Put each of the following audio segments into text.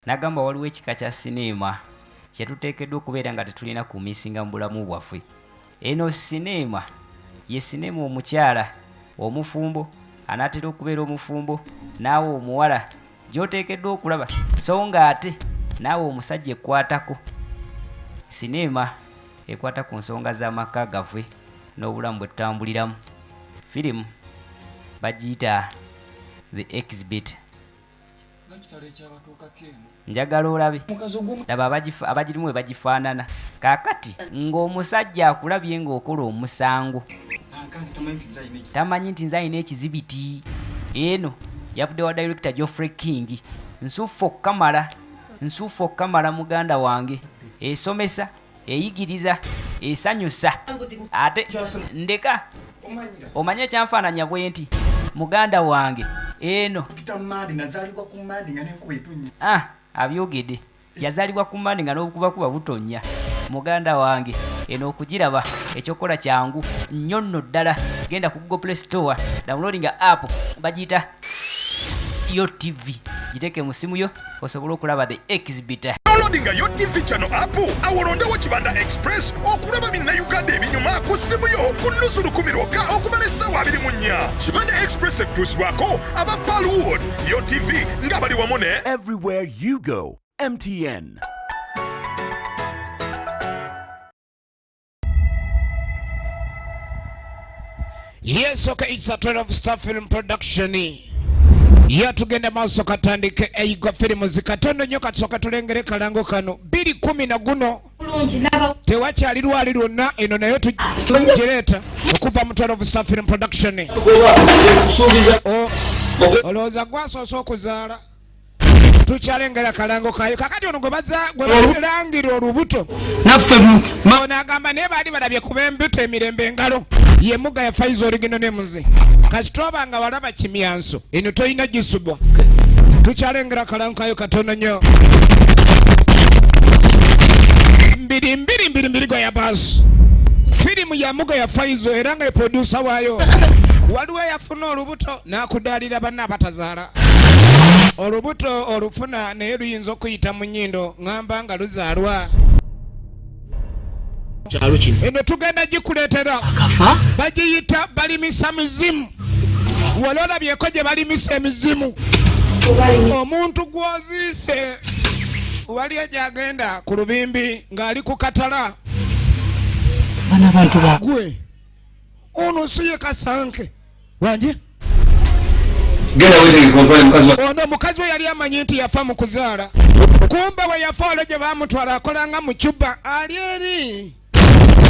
Nagamba waliwo ekika kya sinema kye tuteekeddwa okubeera nga tetulina kumisinga mu bulamu bwaffe. Eno sinema ye sinema omukyala omufumbo anaatera okubeera omufumbo naawe omuwala gy'oteekeddwa okulaba so nga ate naawe omusajja ekwatako. Sinema ekwata ku nsonga z'amaka gaffe n'obulamu bwe tutambuliramu. Firimu bagiyita The Exhibit. Njagala olabe laba abagirimu we bagifaanana kaakati ng'omusajja akulabye ng'okola omusango tamanyi nti nze alina ekizibiti. Eno yavudde wa director Geoffrey King. Nsuufu okamala muganda wange, esomesa, eyigiriza, esanyusa ate ndeka omanye ekyanfaananya bwe nti muganda wange eno abyogedde yazaalibwa ku Mmande nga n'obukubakuba butonya. Muganda wange eno okugiraba ekyokola kyangu nnyo nno ddala. Genda ku Google Play Store downloading app bagiyita Yo TV, giteeke mu simu yo osobole okulaba The Exhibit. Downloading Yo TV channel app awolondewo Kibanda Express okulaba binnauganda ebinyuma ku simu yo ku nnusu 10 lwokka okumala essaawa 24. Kibanda Express ekutuusibwako aba Palwood. Yo TV nga bali wamu ne Everywhere you go, MTN. Yes, okay, it's a 12-star film production. Ya tugenda maaso katandike eigo firimu zikatondo nnyo kasooka tulengere kalango kano 210 na guno tewakyali lwali lwonna eno nayo tugireeta okuva mu 12-star film production. Olowooza gwasoose okuzaala tukyalengera kalango kayo kakati ono gwe balangira olubuto naffe ono agamba naye baali balabye kuba embuto emirembe engalo ye mugga ya Faizo Original Names kasitoba nga walaba kimyanso eno toyina gisubwa tukyalengera kalango kayo katono nnyo mbiri gwa ya basi firimu ya mugga ya Faizo era nga producer waayo waliwo yafuna olubuto n'akudaalira banna abatazaala. Olubuto olufuna naye luyinza okuyita mu nnyindo ngamba nga luzaalwa. Eno tugenda gikuleetera bagiyita balimisa mizimu. Wala olabyeko gye balimisa emizimu omuntu gw'oziise waliyo gy'agenda ku lubimbi ng'ali ku katala bana abantu bagwe ono siye Kasanke wanje ono mukazi we yali amanyi nti yafa mu kuzaala kumbe we yafa olwo gye baamutwala akolanga mu Cuba ali eri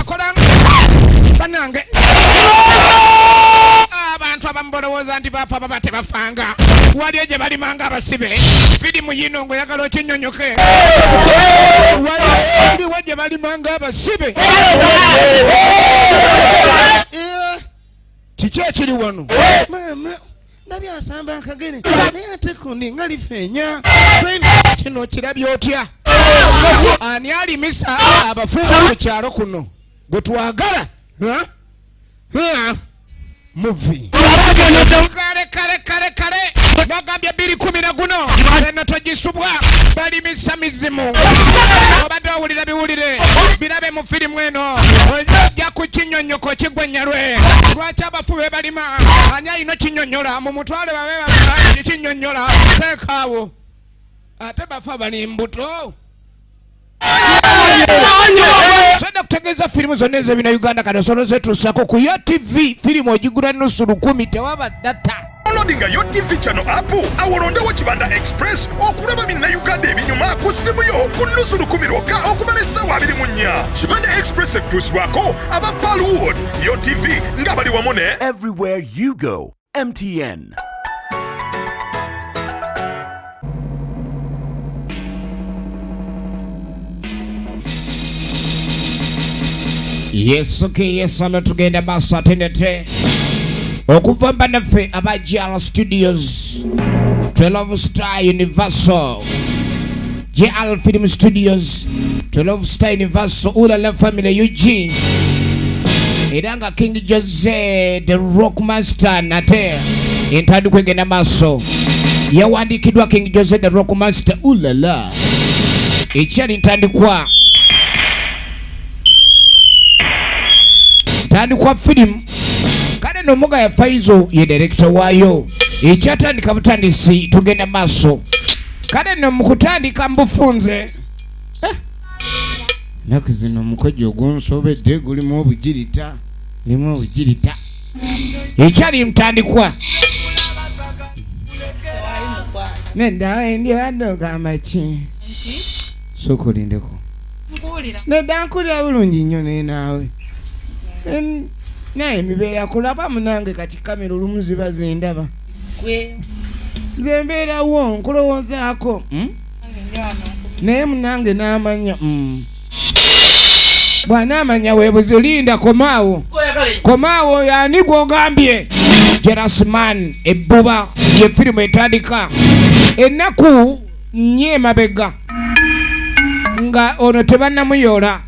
akolanga banange abantu abamu balowooza nti bafa baba tebafanga waliyo gye balimanga abasibe. Firimu yino ng'oyagala okinnyonnyoke waliwo gye balimanga abasibe. Kiki ekiri wano nabyasamba akagere naye ate kundi nga lifeenya kino kirabye otya? Ani alimisa abafumbo ku kyalo kuno gwe twagala muvi kale bagambye 210 na guno eno togisubwa balimisa mizimu. Obadde owulira biwulire birabe mu firimu eno ojja ku kinnyonnyoko kigwennyalwe. Lwaki abafube balima? Ani alina kinnyonnyola mu mutwale babe kinnyonnyola teekaawo ate bafa bali mbuto. Senda kutegeeza firimu zonna ez'ebina Uganda kati osobola zetuusako ku Yo TV. Firimu ogigula nnusu 10 tewaba data. Downloading Yo TV channel app awolondewo Kibanda Express okulaba binnauganda ebinyuma ku simu yo ku nnusu 10 lwokka okumala essaawa 24. Kibanda Express ekutuusibwako aba Palwood. Yo TV nga bali wamu ne Everywhere you go, MTN. Yes, okay, yes, alo tugenda maaso atendete okuva bannaffe aba JL Studios 12-star Universal JL Film Studios 12-star Universal Ulala Family UG era nga King Jose the Rock Master nate entandikwa egenda maaso yawandikiddwa King Jose the Rock Master. Ulala ekyali ntandikwa firimu kale n'omuga ya Faizo ye director waayo. Ekyatandika butandisi tugenda maaso kale no mukutandika mbufunze naku zino mukojo ogunsobedde gulimu obugirita ekyali mtandikwa nedda endyadoga amaki sokolindeko nedda nkulya bulungi nnyo naawe naye mibeera kulaba munange kati kamera olumu ziba zendaba zembeerawo nkulowoozaako naye munange n'amanya bw'anaamanya weebuze linda komaawo yaani gw'ogambye Jerasman ebbuba ye firimu etandika ennaku nnyo emabega nga ono tebannamuyoola.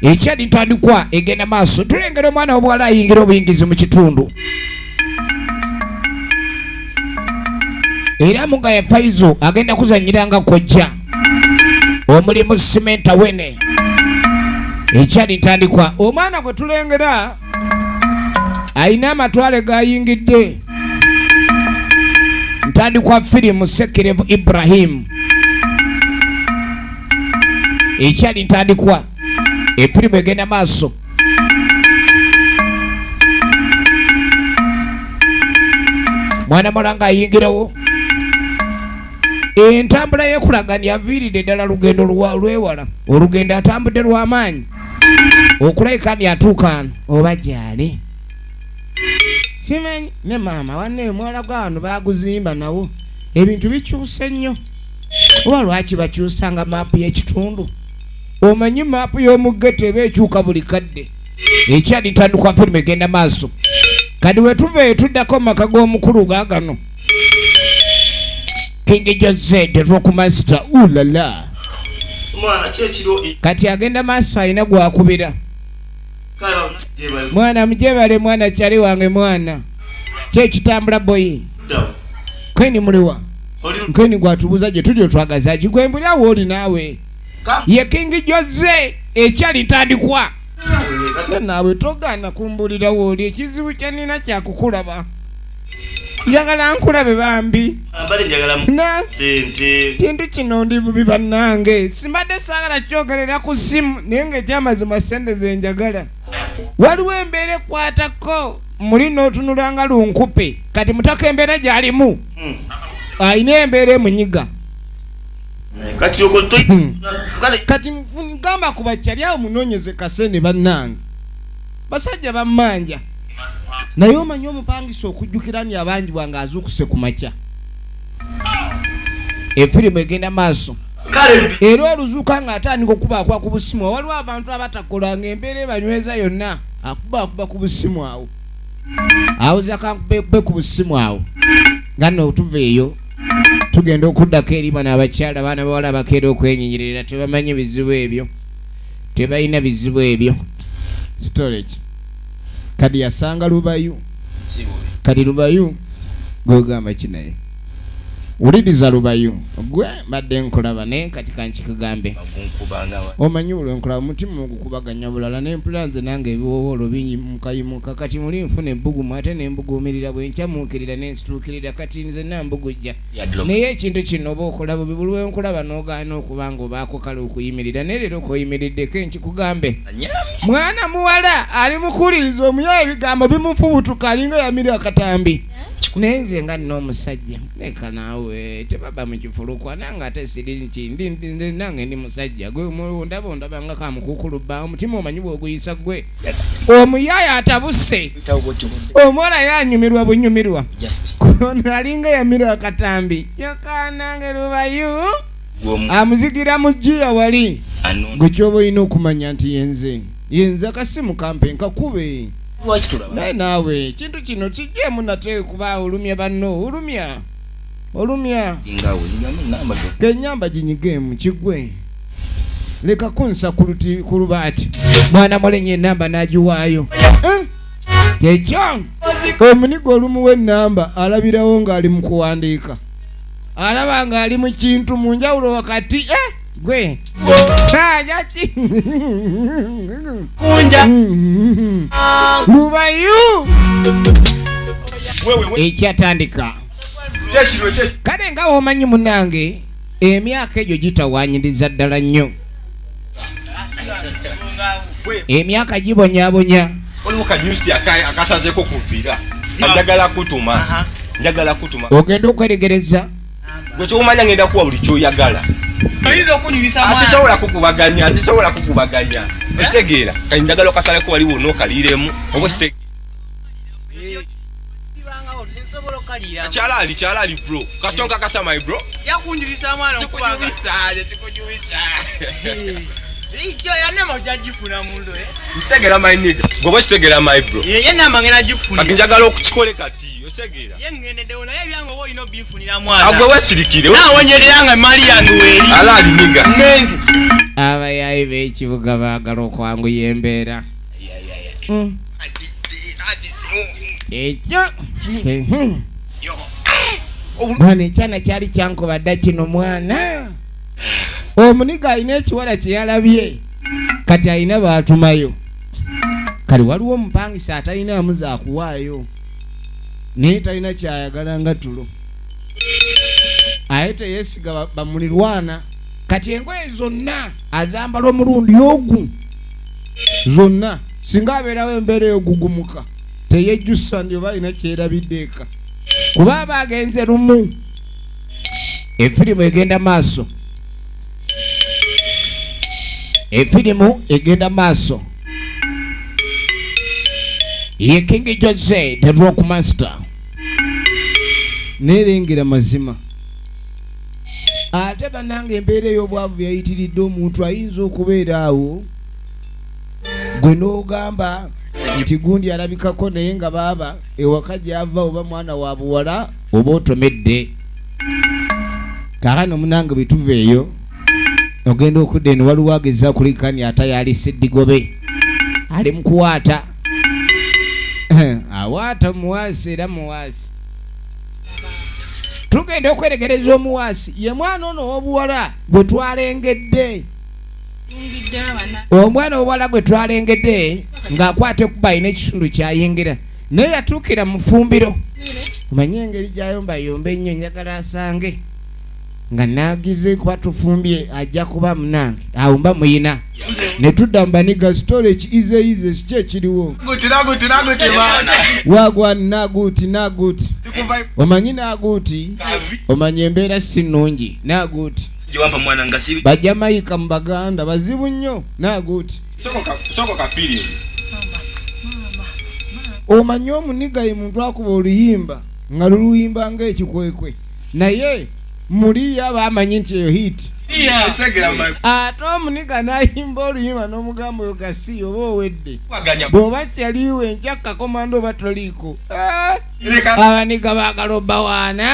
Ekyali ntandikwa egenda maaso tulengera omwana w'obuwala ayingira obuyingizi mu kitundu era muga ya Faizo agenda kuzanyiranga kojja omulimu Simenta Wene. Ekyali ntandikwa omwana gwe tulengera ayina amatwale gayingidde ntandikwa firimu Sekirevu Ibrahim. Ekyali ntandikwa efirimu egenda maaso mwana mulanga ayingirawo entambula yekulaganya aviiridde ddala lugendo lwewala olugendo atambudde lw'amaanyi okulabika ni atuuka oba gyali simanyi ne maama wanne mwala gwano baguzimba nawo ebintu bikyuse nnyo oba lwaki bakyusanga maapu y'ekitundu omanyi maapu y'omuggeto eba ekyuka buli kadde. Ekyali ntandikwa firimu egenda maaso kadi wetuve tuddako maka g'omukulu gaagano King Jose the Rock Master. Ulala kati agenda maaso ayina gwakubira mwana mujebale mwana kyali wange mwana kyekitambula boyi kweni muliwa nkweni gwatubuza gye tuli otwagaza kigwembulyawo oli naawe ye King Jose ekyali ntandikwa naawe togaana kumbulirawo oli ekizibu kyanina kyakukulaba njagala nkulabe bambi kintu kino ndi bubi bannange simbadde saagala kyogerera ku ssimu naye ng'ekyamazima sente ze njagala waliwo embeera ekwatako muli n'otunulanga lunkupe kati mutaka embeera gy'alimu ayina embeera emunyiga kati gamba ku bakyali awo munoonyeze kasene bannange basajja bammanja naye omanyi omupangisa okujjukira ni abangi bwange azuukuse ku makya. Efirimu egenda maaso era oluzuuka ng'atandika okubaakwa ku busimu waliwo abantu abatakolanga embeera ebanyweza yonna akuba ku busimu awo awuza kankube ku busimu awo nga nno tuveeyo tugenda okuddako eri bano abakyala baana bawala abakeera okwenyinyirira tebamanyi bizibu ebyo tebalina bizibu ebyo storage kadi yasanga Lubayu kadi Lubayu gwogamba kinaye uliriza Lubayu gwe badde nkulaba naye kati kankikugambe omanyi olwenkulaba mutima ogukubaganya bulala n'empulanze nange ebiwowoolo binyimukayimuka kati muli nfuna ebbugumu ate nembuguumirira bwenkyamuukirira nensituukirira kati nze nambugujja naye ekintu kino oba okola bubi buli lwenkulaba n'ogaana okuba nga obaako kale okuyimirira naye leero koyimiriddeko enkikugambe mwana muwala ali mukuwuliriza omuyawa ebigambo bimufubutuka alinga yamira akatambi naye nze nga nina omusajja leka naawe tebaba mu kifulukwa nange ate siri nti nange ndi musajja gwe ndaba nga kamukuukuluba omutima omanyi bw'oguyisa gwe omuyaya atabuse omuwala yanyumirwa bunyumirwa kono alinga yamira akatambi kyokka nange Lubayu amuzigira mu jjiya wali gwe kyoba olina okumanya nti yenze akasimu kampe nkakube naye naawe kintu kino kijjemu nate kuba olumya banno olumya kenyamba ginyigemu kigwe leka kunsa ku lubaati mwana mulenye enamba n'agiwaayo kyekyo omunigo olumu w'ennamba alabirawo ng'ali mu kuwandiika alaba nga ali mu kintu mu njawulo wakati gwe tajaki kunja lubayu ekyatandika kale nga womanyi munange emyaka egyo gitawanyiriza ddala nnyo emyaka gibonyabonya waliwo kanyusi akasazeko kuvira njagala kutuma ogenda okweregereza gwe kyomanya ngenda kuwa buli kyoyagala asisobola kukubaganya ekitegeera kati njagala okasaleko waliwo nokaliremu oba kyalaali bro kasitonka kasa my bro yakunjulisa mwana okubabisaje kikujubiza ikyo yanema ujajifuna mundo Ustegera my nigga gobo kitegera my bro ye namba ngena jifuna kati njagala okukikole kati ostegera ye ngende deona yebyango bo ino bifunira mwana agwe wesirikire na wonyeranga mali yange weri alali nigga ngenzi abayayi b'ekibuga baagala okwanguya embeera ekyo mwana ekyana kyali kyankobadda kino mwana omuniga alina ekiwala kye yalabye kati alina baatumayo kali waliwo omupangisa atalina amuza akuwaayo naye talina kyayagala nga tulo aye teyeesiga bamulirwana kati engoye zonna azambala omulundi ogu zonna singa abeerawo embeera ey'ogugumuka teyejjusa ndi oba alina kyerabiddeeka kuba aba agenze lumu efirimu egenda maaso ye King Jose the Rock Master nerengera mazima ate banange embeera ey'obwavu yayitiridde omuntu ayinza okubeera awo gwe n'ogamba nti gundi alabikako naye nga baaba ewaka gyava oba mwana wa buwala oba otomedde kakano munange bwetuva eyo ogenda okudda eno waliwo ageza kulikani ate yalisa eddigobe ali mukuwaata awaata muwaasi era muwaasi tugenda okweregereza omuwaasi ye mwana ono ow'obuwala gwe twalengedde omwana ow'obuwala gwe twalengedde ng'akwata ekuba alina ekitundu kyayingira naye yatuukira mu ffumbiro omanyi engeri gyayombayomba ennyo njagala asange nga naagize kuba tufumbye ajja kuba munange awo mba muyina ne tudda mu baniga storage ize kiki ekiriwo wagwa naguti omanyi naguti omanyi embeera si nnungi naguti bajja mayika mu baganda bazibu nnyo naguti omanyi omuniga ye muntu akuba oluyimba nga luluyimba ng'ekikwekwe naye muli abamanyi nti eyo hiti ate omuniga nayimba oluyimba n'omugamba oyo gasi oba owedde bw'oba kyaliwe enkya kakomando oba toliiko abaniga baagala obbawaana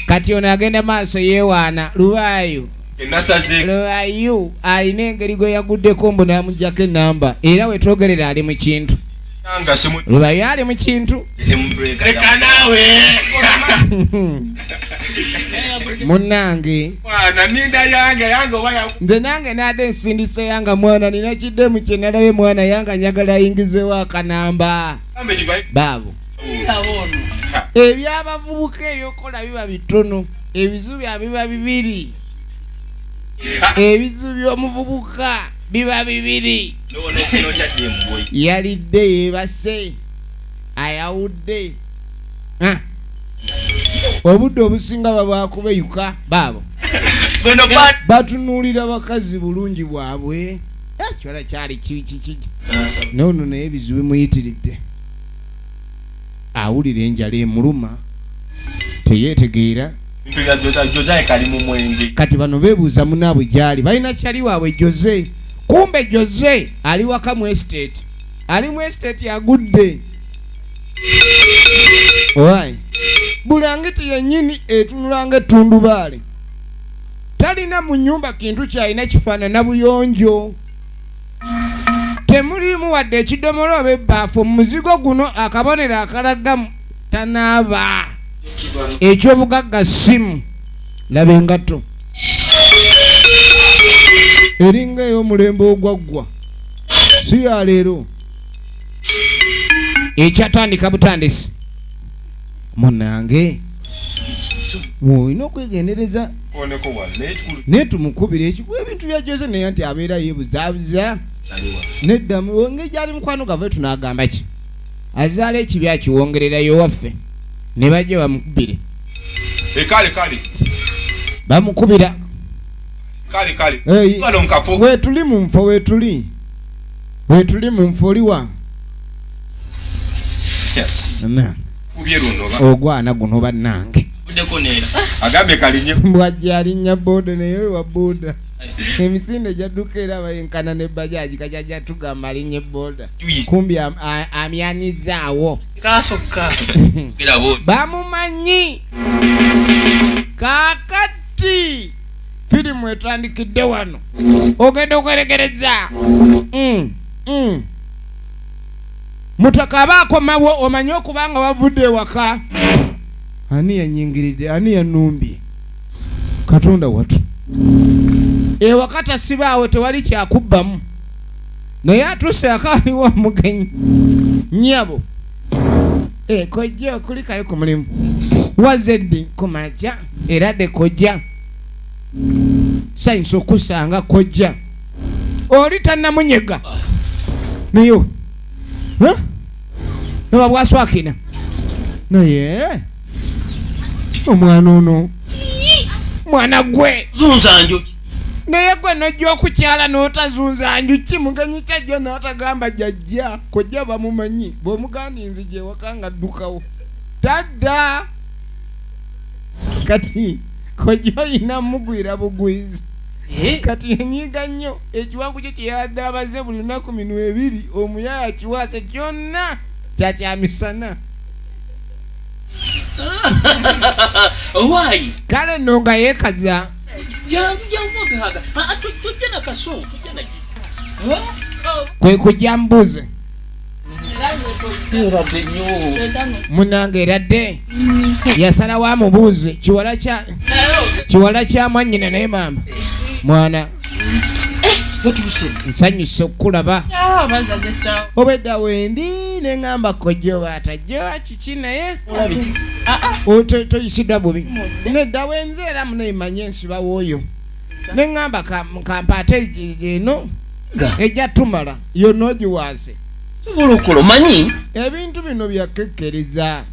kati ono agenda maaso yeewaana lubayo alina engeri gwe yaguddeko mbu n'amugjako enamba era wetwogerera ali mu kintu lubayo ali mu kintu munange nze nange naadde nsindisa yanga mwana nina kiddemu kye nalabe mwana yanga njagala ayingizewo akanamba baabo ebyabavubuka ebyokola biba bitono ebizu biba bibiri ebizu by'omuvubuka biba bibiri yalidde yeebase ayawudde obudde obusinga babakubeyuka baabo batunuulira bakazi bulungi bwabwe ekiwala kyali kiki noono naye ebizu bimuyitiridde awulira enjala emuluma teyeetegeera kati bano beebuuza munaabwe gyali balina kyali waabwe Jose kumbe Jose ali waka mu estate ali mu estate yagudde owayi bulangiti yennyini etunulanga ettundubaale talina mu nnyumba kintu kyalina kifaanana buyonjo temulimu wadde ekidomola oba ebbaafu mu muzigo guno akabonero akalaga tanaaba ekyobugagga simu laba engato eringa ey'omulembe ogwaggwa si ya leero ekyatandika butandisi munange olina okwegendereza naye tumukubira ekikuwa ebintu bya Jose naye nti abeera yeebuzaabuza nedda ngeri gyali mukwano gave tunagamba ki azaala ekibi akiwongererayo waffe ne bajja bamukubire kale bamukubira kale weetuli mu nfo weetuli mu nfo oliwa ogwana guno bannange agambye kalinye bwajja alinnya booda naye wa booda emisinde gyadduka era bayenkana ne bajaji kajajja tugamba alinnya booda kumbi amyanizaawo bamumanyi kakati firimu etandikidde wano ogenda okweregereza mutaka abaakomawo omanye okubanga wavudde ewaka ani yanyingiridde ani yanumbye katonda watu ewaka tasibaawo tewali kyakubbamu naye atuse akaaliwo mugenyi nyabo kojja okulikayo ku mulimu wazeddi kumaca era de kojja sayinza okusanga kojja oli tannamunyega nayo noba bwaswakina naye omwana ono mwana gwe zunza njuki naye gwe nojja okukyala n'otazunza njuki mugenyi kyajja n'atagamba jjajja kojja bamumanyi bw'omuganinzi gyewaka nga ddukawo tadda kati kojja oyina mugwira bugwizi kati enyiga nnyo ekiwangu kye kyeyadde abaze buli lunaku minwe ebiri omuyaya kiwaase kyonna kyakyamisana owaayi kale nno nga yeekaza kwe kujja mbuze munange eradde yasalawo amubuuze kiwala kya mwannyina naye maama mwana nsanyuse okukulaba obedda wendi neŋŋamba kojjoba atajjoba kiki naye toyisiddwa bubi nedda wenze era muneimanye ensiba wooyo neŋŋamba kampaate eno ejja tumala yonna ogiwaase bulukulu manyi ebintu bino byakekkereza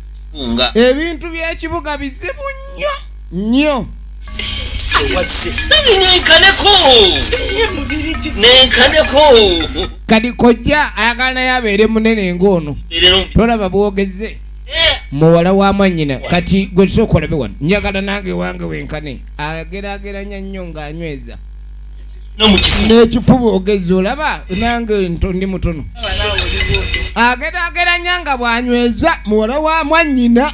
ebintu by'ekibuga bizibu nnyo nenkaneko kati kojja ayagala naye abeere munene ng'ono tolaba bwogeze muwala wa mwannyina kati gwe tusooka olabe wano njagala nange wange wenkane ageraageranya nnyo ng'anyweza n'ekifuba ogezi olaba nange ndi mutono ageraageranya nga bw'anyweza muwala wa mwannyina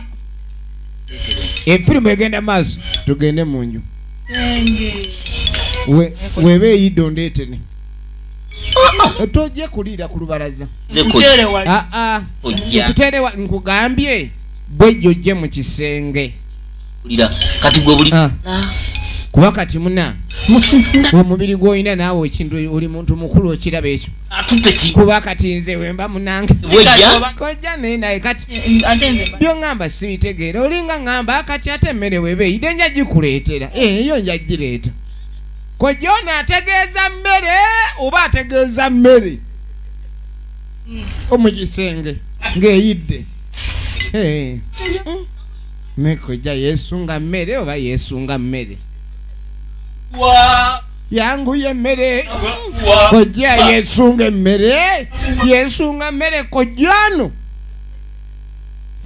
efirimu egenda maaso tugende mu nju weba eyidde ondeetene tojje kuliira ku lubalaza nkuteerewa nkugambye bwejjo ojje mu kisenge kati gwe buli kuba kati muna omubiri gw'olina naawe ekintu oli muntu mukulu okiraba ekyo kuba kati nze wemba munange kojja naye naye kati byoŋŋamba sibitegeera olinga ŋŋamba kati ate emmere weba eyidde nja gikuleetera eyo nja gireeta kojja ono ategeeza mmere oba ategeeza mmere omugisenge ng'eyidde ne kojja yeesunga mmere oba yeesunga mmere yangu yemmere kojja yeesunga emmere yeesunga mmere kojjano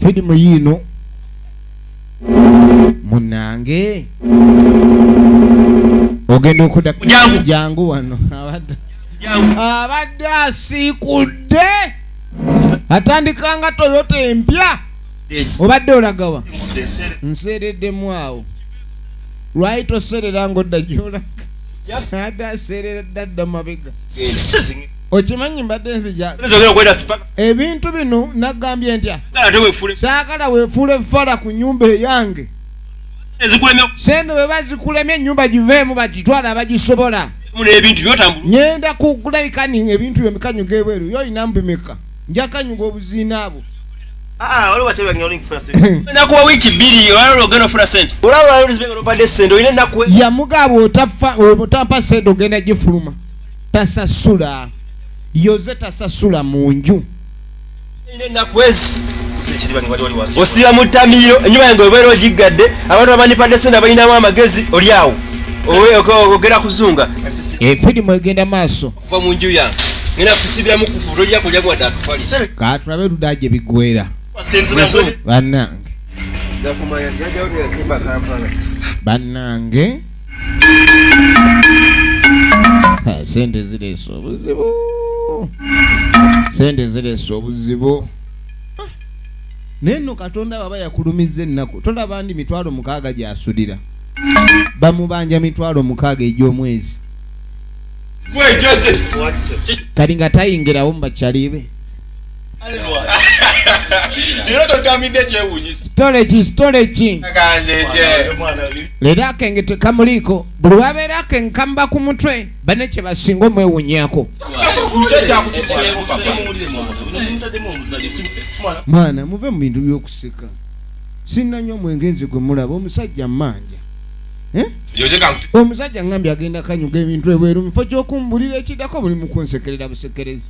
firimu yiino munange ogenda okudda jangu wano abadde asiikudde atandikanga Toyota empya obadde olagawa nseereddemu awo lwaki toserera ngodda gyolaga adde aserera dadda mabega okimanyi mbadde nzija Nzogera kwenda sipaka. ebintu bino nagambye ntya Kala tewe fule. saagala weefuule fala ku nyumba eyange Ezikulemye sente bwe bazikulemye ennyumba giveemu bagitwala abagisobola mu ebintu byotambula. nyenda kugula ikani ebintu byemikanyuga ebweru yo inamu bimeka nja kanyuga obuziina abo waliwo batebya nyolingi first. Nakuwa wiki 2 wala ogenda ofuna sente. Olaba lero zibenga opadde sente oyine nakuwe. yamugaba otampa sente ogenda gifuluma tasasula yoze tasasula mu nju Oyine nakwezi. Osira mu ttamiro ennyuma yange obeera ogigadde abantu abanipadde sente abayinamu amagezi oli awo. Ogera kuzunga. efirimu egenda maaso Kuva mu nju yange. Ngenda kusibiramu kufu tojja kulya gwadde akufalisa. katulabe ludaje bigwera bannange sente zireesa obuzibu naye nno katonda baba yakulumiza ennaku tolaba andi 600 gy'asulira bamubanja 600 egy'omwezi kali nga tayingirawo mu bakyalibe storage leero akenge tekamuliiko buli wabeera akenge kamuba ku mutwe bane kye basinga omwewunyako mwana muve mu bintu by'okuseka sinnanywa omwenge nze gwe mulaba omusajja mmanja omusajja ngambye agenda kanyuga ebintu ebweru mufo ky'okumbulira ekiddako buli mu kunsekerera busekerezi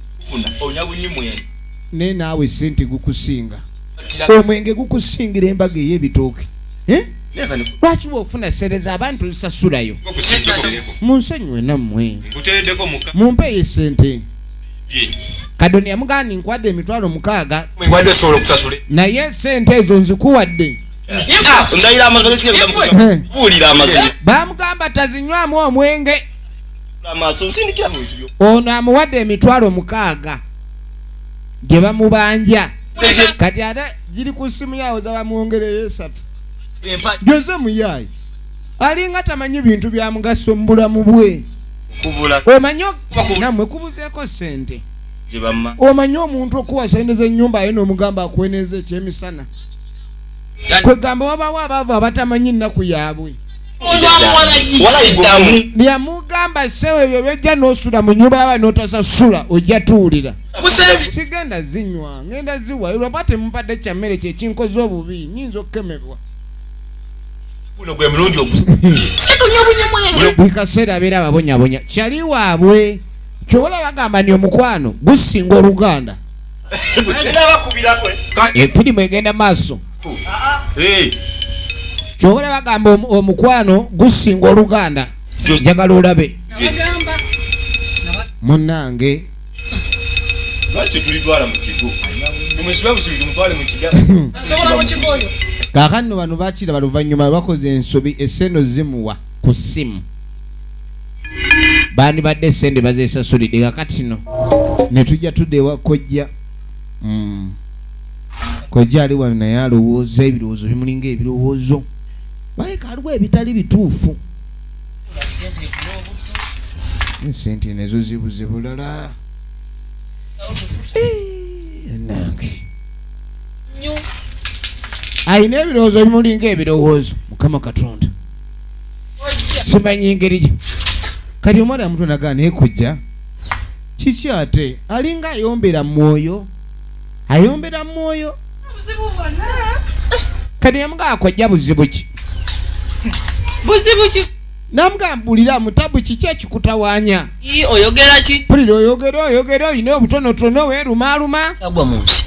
naye naawe sente gukusinga omwenge gukusingira embaga ey'ebitooke lwaki bwofuna sereza abantu zisasulayo munsonyiwe nammwe mumpeeyo sente kadoni yamugani nkwadde 600 naye sente ezo nzikuwadde bamugamba tazinywamu omwenge ono amuwadde 600 gye bamubanja kati ate giri ku ssimu yawo zabamwongereyo 3 gyoze muyaayi alinga tamanyi bintu bya mugaso mu bulamu bwe omanyi namwe kubuzeeko sente omanyi omuntu okuwa sente z'ennyumba aye n'omugamba akuweneeza ekyemisana kwegamba wabawo abaavu abatamanyi nnaku yaabwe lyamugamba sewe ebyo byojja n'osula mu nyumba yaba n'otasasula ojja tuwulira sigenda zinywa ngenda ziwa lwaba temumpadde kyammere kyekinkoze obubi nyinza okukemebwa buli kaseera abeera ababonyabonya kyali waabwe kyobola bagamba ni omukwano gusinga oluganda efirimu egenda maaso kyobola bagamba omukwano gusinga oluganda njagala olabe munnange kaakano bano bakira baluvannyuma lwakoze ensobi essendo zimuwa ku ssimu bandi badde essende bazeesasulidde kakati no ne tujja tudde ewa kojja kojja ali wano naye alowooza ebirowoozo bimulinga ebirowoozo baleka aliwo ebitali bituufu sente nezo zibuzibulala nange ayina ebirowoozo bimulinga ebirowoozo mukama katonda simanyi ngeri gye kati omwana muto nagaa naye kujja kiki ate alinga ayombera mwoyo kati yamugaa kojja buzibu ki namugambulira mutabu kiki ekikutawaanya oyogera ki pulira oyogera oyina obutonotono weerumaaluma agwa mu nsi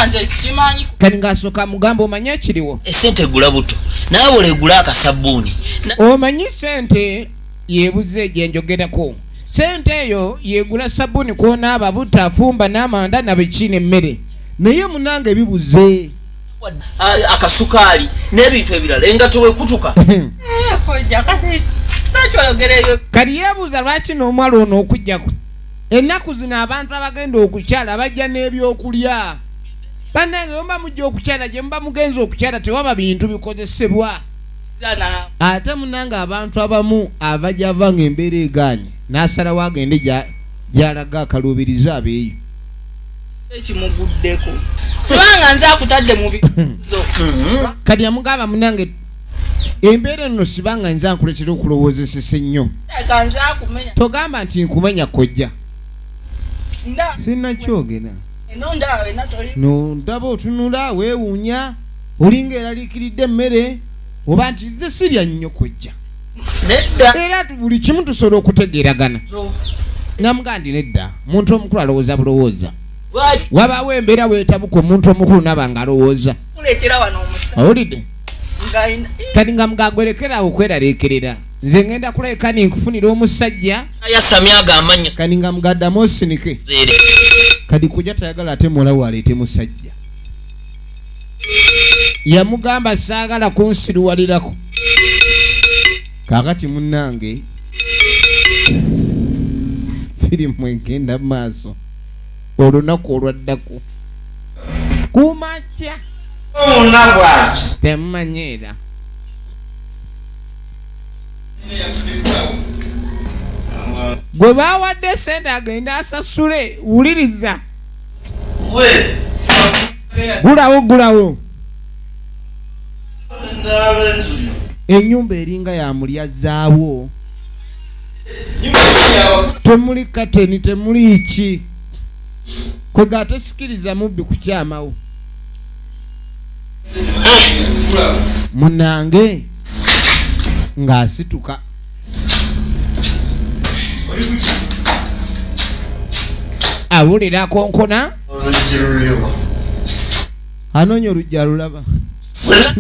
nze sikimanyi kati ng'asooka mugamba omanyi ekiriwo esente egula buto naawe olegula akasabbuuni omanyi sente yeebuze gyenjogerako sente eyo yegula sabbuuni kwonaaba buto afumba n'amanda nabiki n'emmere naye munange bibuze akasukaali n'ebintu ebirala engato wekutuka kati yeebuuza lwaki n'omwala ono okujjako ennaku zino abantu abagenda okukyala bajja n'ebyokulya bannange muba mujja okukyala gye muba mugenza okukyala tewaba bintu bikozesebwa ate munange abantu abamu abajja ava nga embeera egaanye n'asalawo agende gyalaga akalubiriza abeeyo ekimuguddeko kubanga nze akutadde mu bizo kati yamugamba munange embeera eno sibanga nze ankuletera okulowoozesesa ennyo kanze akumenya togamba nti nkumenya kojja nda sinnakyogera eno ndawe natoli no ndaba otunula weewuunya olinga eraliikiridde emmere oba nti nze sirya nnyo kojja nedda era buli kimu tusobola okutegeeragana namugaa ndi nedda muntu omukulu alowooza bulowooza wabaawo embeera weetabuka omuntu omukulu naba nga alowooza kuleetera wano omusa owulidde ngaina kati nga mugagwerekeraawo okweraliikirira nze ngenda kulabika ninkufunira omusajja ayasamyaga amanya kati nga mugaddamu osinike zere kati kujja tayagala ate muolawo aleete musajja yamugamba saagala kunsiruwalirako kaakati munnange firimu egenda maaso olunaku olwaddako kumakya Unabwaki. temumanyiira gwe baawadde sente agenda asasule wuliriza We. gulawo Ndabenzu. ennyumba eringa yamulyazaawo temuli kateni temuli ki kwega tesikiriza mubbi kukyamawo munange ng'asituka awulira konkona anoonya olujja alulaba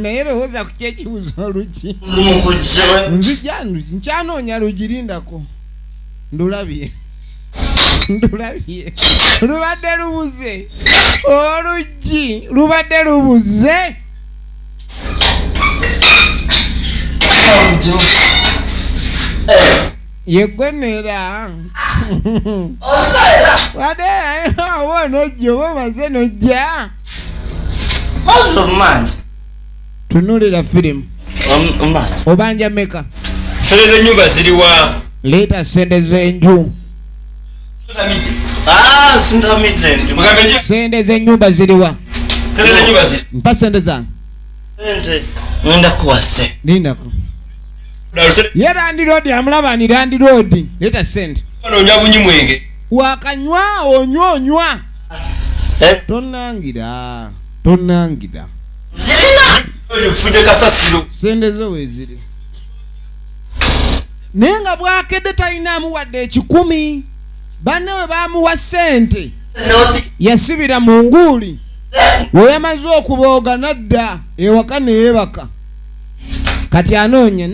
naye lowooza ku kyekibuzo oluki nzija nkyanoonya lugirindako ndulabye lubadde lubuze oluggi lubadde lubuze yegwenera wadde awo nojja oba omaze nojja tunulira firimu obanja meka sente z'ennyumba ziriwa leeta sente z'enju Sintamidde. mugambe sente z'ennyumba ziriwa sente z'ennyumba ziri mpa sente zange Sente. Ngenda kuwase. lindako ye landiroodi amulaba ni landiroodi leeta sente banoonya bunyi mwenge wakanywa onywa tonangira ofudde kasasiro sente zo weeziri naye nga bwakedde talinaamu wadde 10 banne we baamuwa sente yasibira mu nguuli weyamaze okubooga nadda ewaka neyeebaka kati anoonya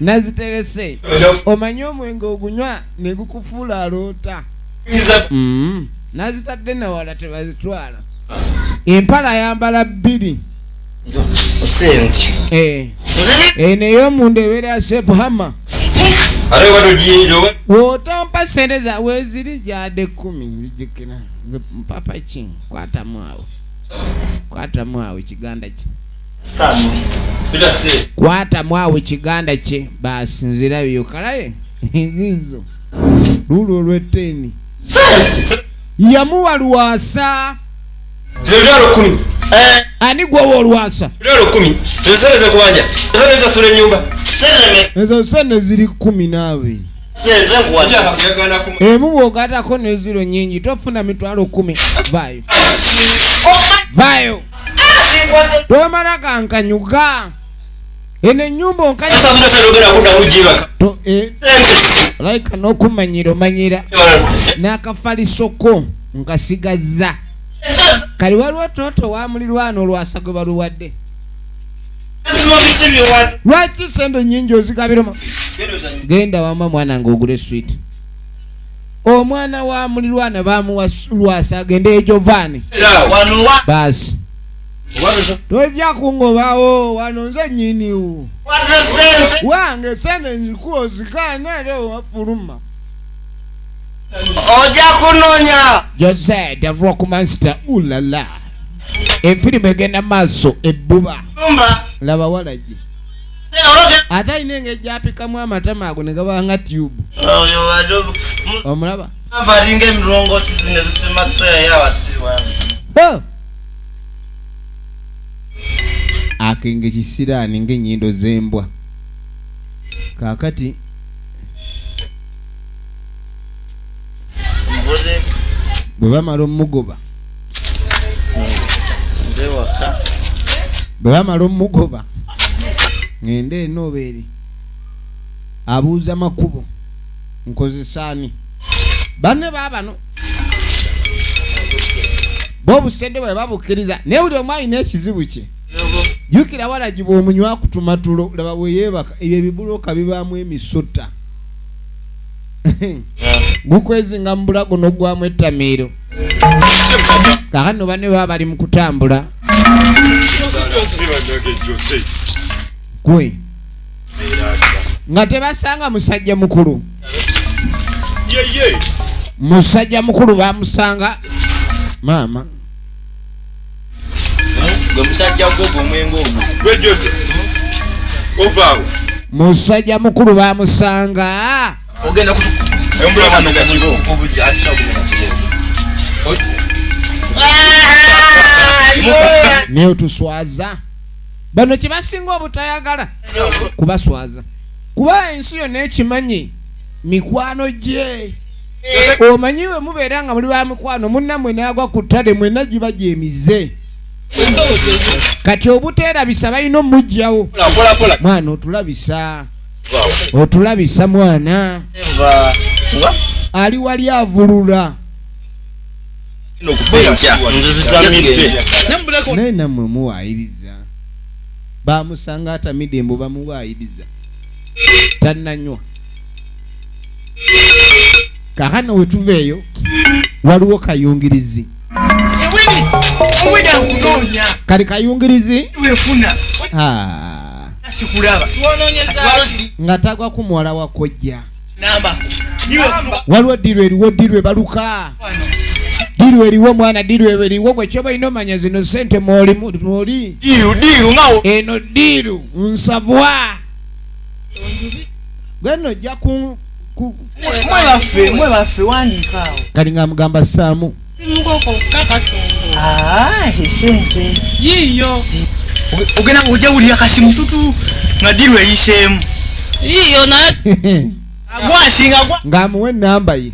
naziterese omanye omwenge ogunywa ne gukufuula aloota nazitadde nawala tebazitwala empala ayambala 2 Sente. naye omunda ebeera sepuhama ate wadogiyinjo wotompa sente zawe ziri gyadde 10 zijjukira mpapa ki kwatamu awo kiganda kye bitase kwatamu awo kiganda kye basi nzirabyo kalaye ezizo lulo olw'etteni yamuwa lwasa zebitalo 10 ani gwowa olwasa bitalo 10 zesente zekubanja zesente zesasula ennyumba ezo sente ziri 12 Sente kuwajja. yagana ku emu bw'ogatako n'eziro nyingi tofuna mitwalo 10 vaayo tomala kankanyuga eno ennyumba onkanya sasula sente ogenda kuddamu gyebaka olayika n'okumanyira omanyira n'akafalisoko nkasigazza kali waliwo toto wa mulirwano olwasa gwe baluwadde lwaki sente nyingi ozigabiremu genda wama mwana nga ogule swit omwana wa mulirwana bamuwa lwasa agende ejovaani basi tojja kungobaawo wano nze nyiniwo wange sente nzikuwa ozikaana era owafuluma Ojja kunoonya. Jose the Rockmaster ulala efirimu egenda maaso ebbuba Nyumba. laba walagi Olwogera ate alina engeri apikamu amatama ago ne gaba nga tube oyo wado omulaba avalinga emirongooti zino zisima tweya awasirwa akenge kisiraani ng'ennyindo z'embwa kaakati mbuze bwe bamala omugoba ndewaka bwe bamala omugoba ngende enooba eri abuuza makubo nkozesaani banne baabano bobusedde bwe babukkiriza naye buli omu alina ekizibu kye jjukira walagiba omunywa kutumatulo laba bwe yeebaka ebyo ebibuloka bibaamu emisota gukwezinga mu bulago n'oggwamu ettamiiro kaakano banne baba bali mu kutambula gwe nga tebasanga musajja mukulu musajja mukulu bamusanga maama gwe musajja gogo omwengo ogwo gwe Jose ovaawo musajja mukulu bamusanga ogenda embulakano gakibo obuzi atisa okugenda kibo naye otuswaza bano kye basinga obutayagala kubaswaza kuba ensi yonna ekimanyi mikwano gye omanyi we mubeera nga muli ba mikwano munnammwe naagwa ku ttale mwenna giba gyemize kati obuteerabisa balina omugjawo mwana otulabisa mwana ali wali avulula naye nammwe muwaayiriza bamusanga atamidde mbu bamuwaayiriza tannanywa kakano wetuveeyo waliwo kayungirizi kali kayungirizi nga tagwa ku muwala wa kojja waliwo ddiru eriwo ddiru ebaluka ddiru eriwo mwana ddiru eriwo gwe kyoba olina omanya zino sente mwoli eno ddiru nsavwa gweno ojja mwebaffe wandikaawo kali nga mugamba saamu sente yiyo ogenda ojawulira kasimu tutu nga ddiru eyiseemu yiyo naye agwasinga ng'amuwa ennamba ye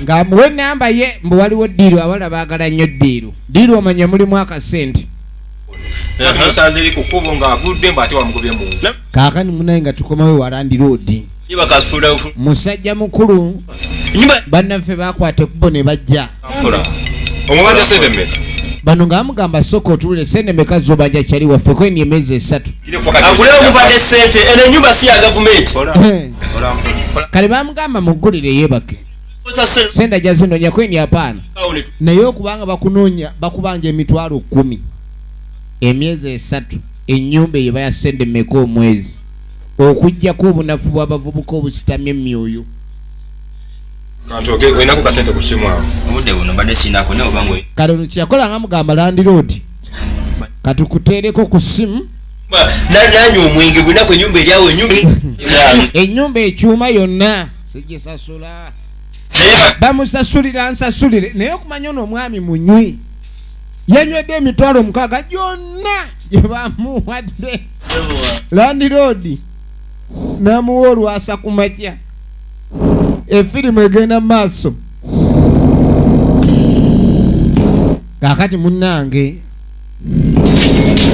ng'amuwa ennamba ye mbu waliwo ddiru abala baagala nnyo ddiru ddiru omanya mulimu akasente musanze eri ku kkubo ng'agudde mbu ate wamugobye mu kaakani munaye nga tukomawe warandi roodi musajja mukulu bannaffe bakwata ekkubo ne bajja omubanja sente mmeka bano ng'amugamba sooka otuule sente meka zobanja kyali waffe kweni emyezi 3 agulewo mubadde sente eno ennyumba si ya gavumenti kale bamugamba muggulire yeebake sente ajja zinoonya kweni apaana naye okubanga bakunoonya bakubanja emitwalo 10 emyezi 3 ennyumba eyo baya sente mmeka omwezi okujjako obunafu bw'abavubuka obusitamye emyoyo olinaku kasente ku simu awo obudde buno mbadde sinako naye obanga kale ono kyeyakola nga mugamba landiroodi katukuteereko ku simu nanywa omwenge bwenaku ennyumba eryawo ennyumba ekyuma yonna sigisasula bamusasulira nsasulire naye okumanya ono omwami munywi yanywedde emitwalo 6 gyonna gye bamuwadde landiroodi namuwa olwasa ku makya efirimu egenda maaso kakati munnange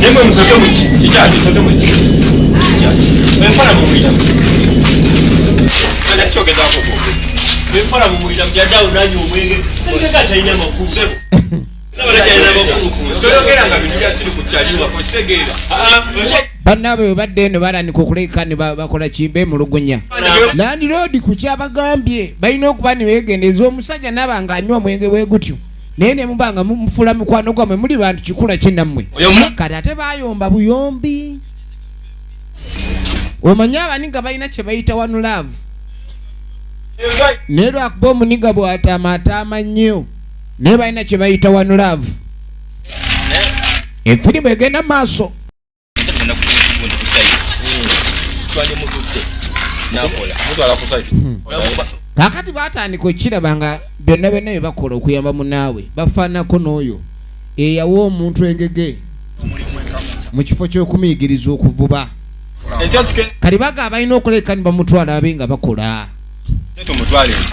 yemwe musabye muki kikyalisabye muki enfana mumuyita ana kyogezako enfana mumuyita mujaddawo nanywa omwenge ngeka talina makulu toyogera nga bintu byasiri kukyaliwa okitegeera bannaabwe bwe badde eno balandika okuleka ne bakola kimbe mu lugunya landiroodi ku kyabagambye balina okuba ne beegendeeza omusajja naba ng'anywa omwenge bwe gutyo naye ne muba nga mufula mikwano gwammwe muli bantu kikula kinnammwe kati ate baayomba buyombi omanye abaniga balina kye bayita wanu laavu naye lwakuba omuniga bw'ataamaataama nnyo naye balina kye bayita wanu laavu Efirimu egenda maaso. Kakati batandika okirabanga byonna byonna bye bakola okuyamba munaawe bafaanako n'oyo eyawa omuntu engege mu kifo ky'okumuyigiriza okuvuba. Kali baga balina okuleka ne bamutwala abe nga bakola.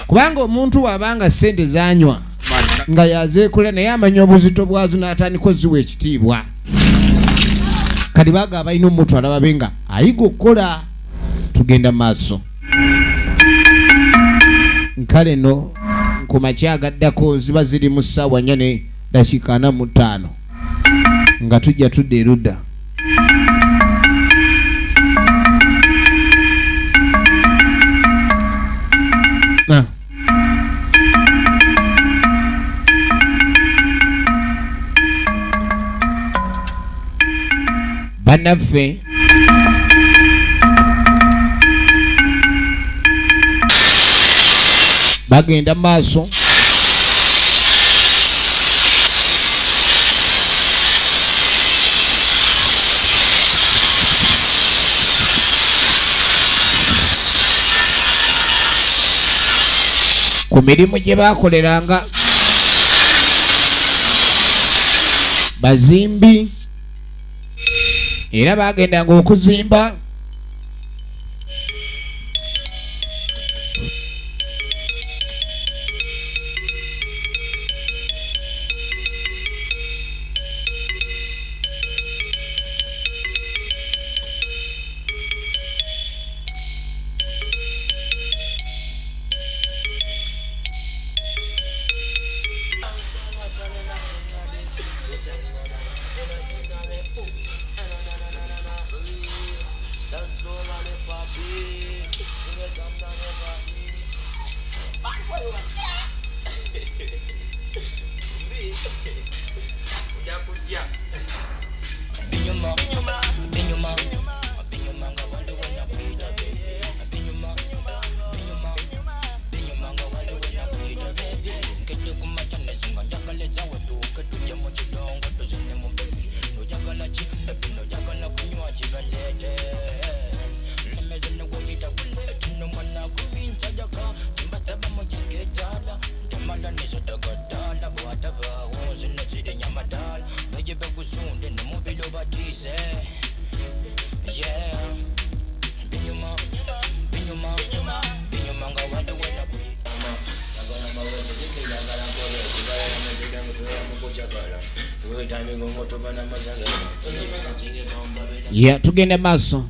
Kubanga omuntu wabanga ssente zanywa nga yazeekola naye amanya obuzito bwazo n'atandika oziwa ekitiibwa. Kali baga balina omutwala babe nga ayiga okukola. Tugenda maaso. Nkale no ku makya agaddako ziba ziri mu ssaawa 4:45 nga tujja tudde erudda. Bannaffe bagenda maaso. Ku mirimu gye bakoleranga bazimbi era bagendanga okuzimba ya tugende maaso.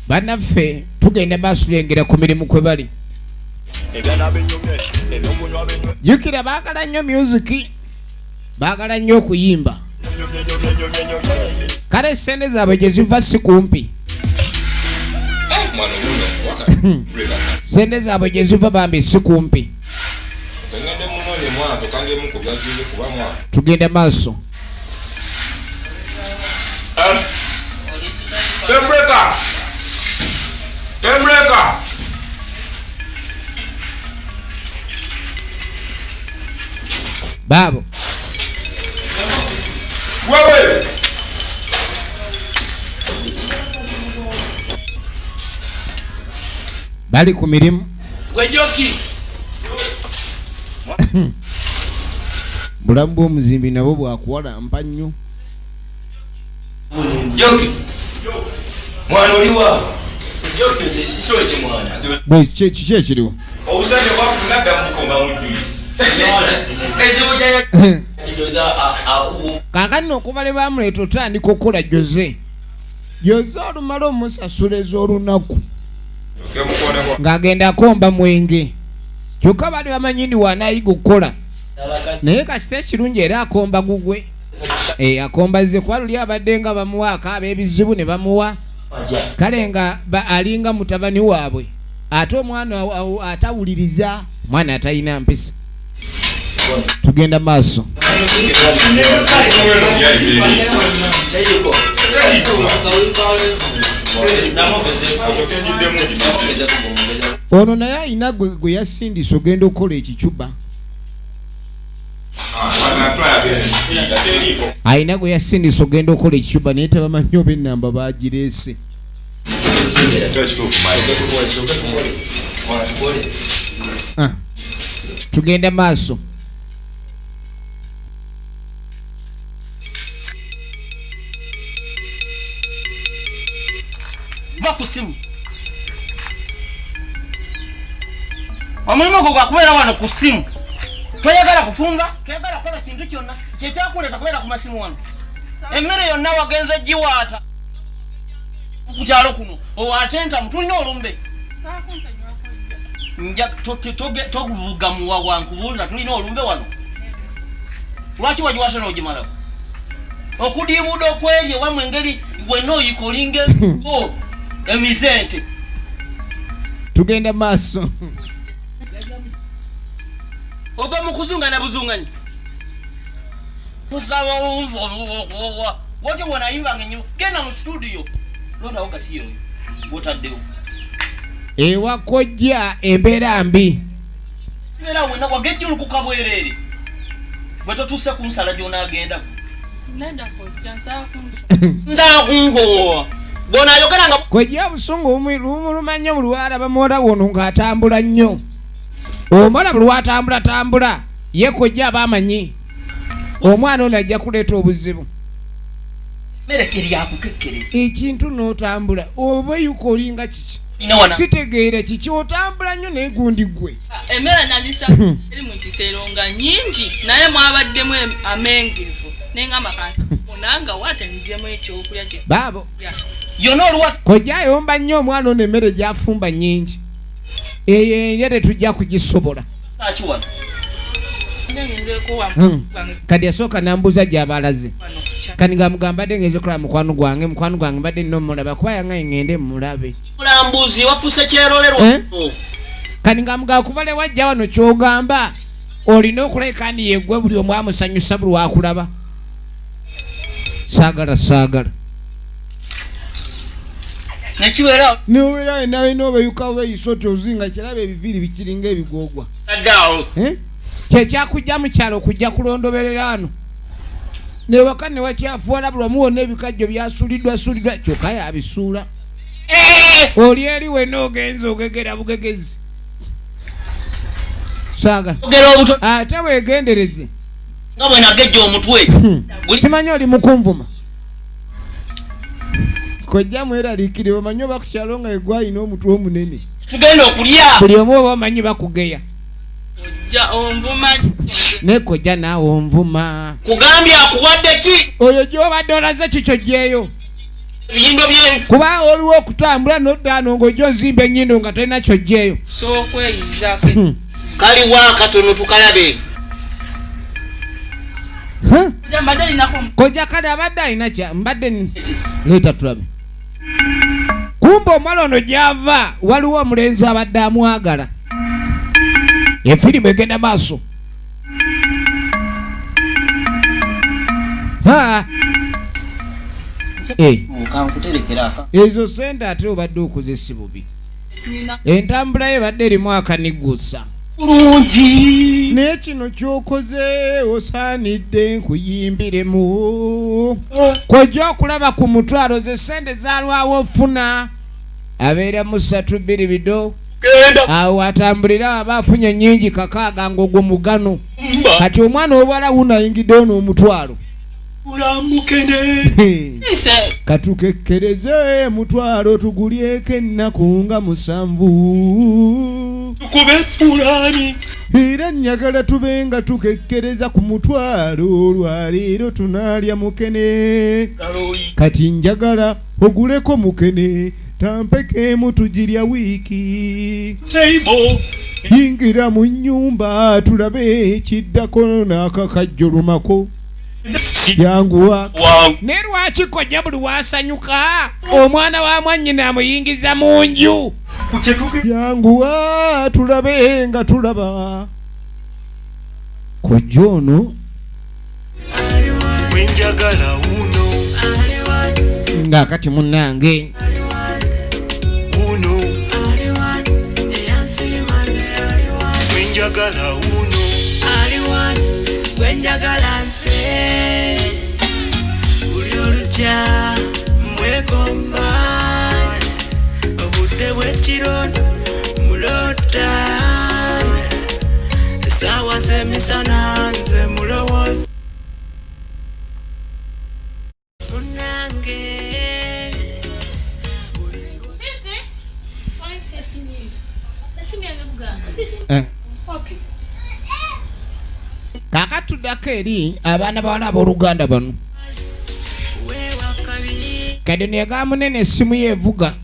Bannaffe tugende maaso tulengera ku mirimu kwe bali. Jukira baagala nnyo music, baagala nnyo okuyimba. Kale sente zaabwe gye ziva si kumpi. Sente zaabwe gye ziva bambi si kumpi. Tugende maaso. Babo wewe bali ku mirimu gwejoki bulamu bw'omuzimbi nabo bwakuwalampa nnyo. Joki mwana oliwa joki sisole kimwana bwe kiki ekiriwo obusajja bwafunadda mukomba mu juice ezibu kya kaakati okuva le bamuleeta otandika okukola Jose olumala omusasula ez'olunaku ng'agenda akomba mwenge kyokka bali bamanyi ndi waanaayiga okukola naye kasita ekirungi era akomba gugwe akombaze kuba luli abadde nga bamuwa akaaba ebizibu ne bamuwa kale nga alinga mutabani waabwe ate omwana atawuliriza omwana atalina mpisa. Tugenda maaso. ono naye ayina gwe yasindisa ogenda okukola ekicuba ayina gwe yasindisa ogenda okukola ekicuba naye tebamanyi oba ennamba bagireese tugenda maaso va ku simu omulimu gwo gwakubeera wano ku simu toyagala kufumba toyagala kukola kintu kyonna kyekyakuleeta kubeera ku masimu wano emmere yonna wagenze giwaata ku kyalo kuno owaatenta mutulina olumbe nja tokuvuga muwa wankubuuza tulina olumbe wano lwaki wagiwaata n'ogimalako okudiibuuda okwerye wamu engeri wenna oyikolinga emizente tugenda maaso ova mu kuzungana buzunganyi woti wonayimbanga ennyuma genda mu studio londawo gasiyoyo wotaddewo ewakojja embeera mbi kibeera wena wagejjulukuka bwereere bwe totuuse ku nsala gy'onaagendako nzaakunkowa bw'onaayogeranga kojja obusungu lumulumanye bulwala bamuwala wono ng'atambula nnyo omwana buli watambula ye kojja aba amanyi omwana ono ajja kuleeta obuzibu ekintu n'otambula oba yuka olinga kiki sitegeera kiki otambula nnyo naye gundi gwe emmere nalisa eri mu ntiseero nga nnyingi naye mwabaddemu amengevu nengamba kansi onanga watanijemu ekyokulya kye baabo yonna oluwata kojja ayomba nnyo omwana ono emmere gyafumba nnyingi eyo endya tetujja kugisobola kati yasooka nambuuza gy'abalaze kani nga mugambadde ngeze kulaba mukwano gwange mbadde nno mulaba kuba yangaye ngende mulabe mulambuzi wafuuse kyerolerwa kani nga mugamba kuva lewajja wano kyogamba olina okuleka ndi yeggwe buli omu amusanyusa buli wakulaba saagala nekibeera nobeera nawe nobayuka obayisa oti ozinga kiraba ebiviiri bikiringa ebigogwa kyekyakujja mu kyalo okujja kulondoberera wano newaka newakyafuwala buli omu wonna ebikajjo byasuuliddwa kyokka yabisuula oli eri wenna ogenza ogegera bugegezi saagala ate weegendereze nga bwe nagejja omutwe simanyi oli mukunvuma kojja mweraliikire omanyi oba ku kyalo nga egwayina omutwe omunene tugenda okulya buli omu oba omanyi bakugeya ne kojja naawe onvuma kugambye akuwadde ki oyo gy'obadde olaze kikyo gyeyo ebiyindo bye kuba oliwo okutambula noddaano ng'ojja ozimba ennyindo nga tolina kyojjeeyo sokweyizako kaliwo akatono tukalabe kojja kale abadde alina kya mbadde leeta tulabe kumba omwala ono gy'ava waliwo omulenzi abadde amwagala efirimu egenda maaso ezo sente ate obadde okozesi bubi entambula ye badde erimu akanigusa bulungi naye kino kyokoze osaanidde nkuyimbiremu kojja okulaba ku mutwalo ze sente zalwawo ofuna abeera mu 3 bido awo atambulira aba afunye nnyingi kakaaga ng'ogwo mugano kati omwana obwala wunayingidde ono omutwalo katukekkereze mutwalo tugulyeko ennaku nga 7 tukube pulani era njagala tube nga tukekkereza ku mutwalo olwaleero tunaalya mukene kati njagala oguleko mukene tampekemu tugirya wiiki yingira mu nnyumba tulabe ekiddako n'akakajjulumako yanguwa ne lwaki kojja buli wasanyuka omwana wa mwannyina amuyingiza mu nju yanguwa tulabe nga tulaba kojja ono wenjagala uno ng'akati munnange uno uno aliwan gwenjagala nse buli olukya mwegomba obudde bw'ekiro mulota essaawa z'emisana nze mulowooza munange kakatuddako eri abaana bawala abooluganda bano kadi neyagaa munene essimu yeevuga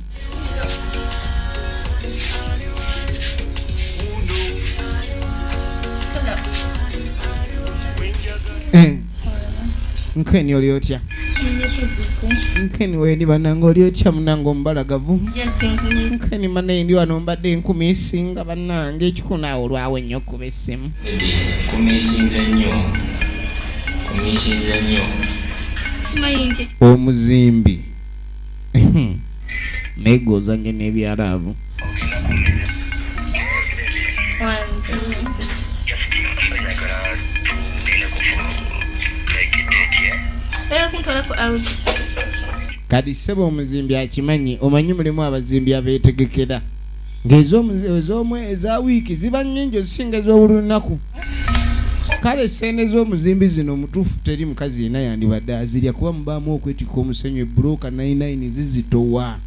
nkeni oli otya nkeni wendi bannange oli otya munange omubalagavu nkeni manaye ndi wano mbadde nkumiisinga bannange ekikunaawo olwawo ennyo okuba essimu kumiisinze nnyo omuzimbi negozange n'ebyalaavu kati ssebo omuzimbi akimanyi omanyi mulimu abazimbi abeetegekera ng'ez'omwe wiiki ziba nnyingi ozisinga ez'obulunaku kale sente z'omuzimbi zino mutuufu teri mukazi yena yandibadde azirya kuba mubaamu okwetikka omusenyu ebbulooka 99 zizitowa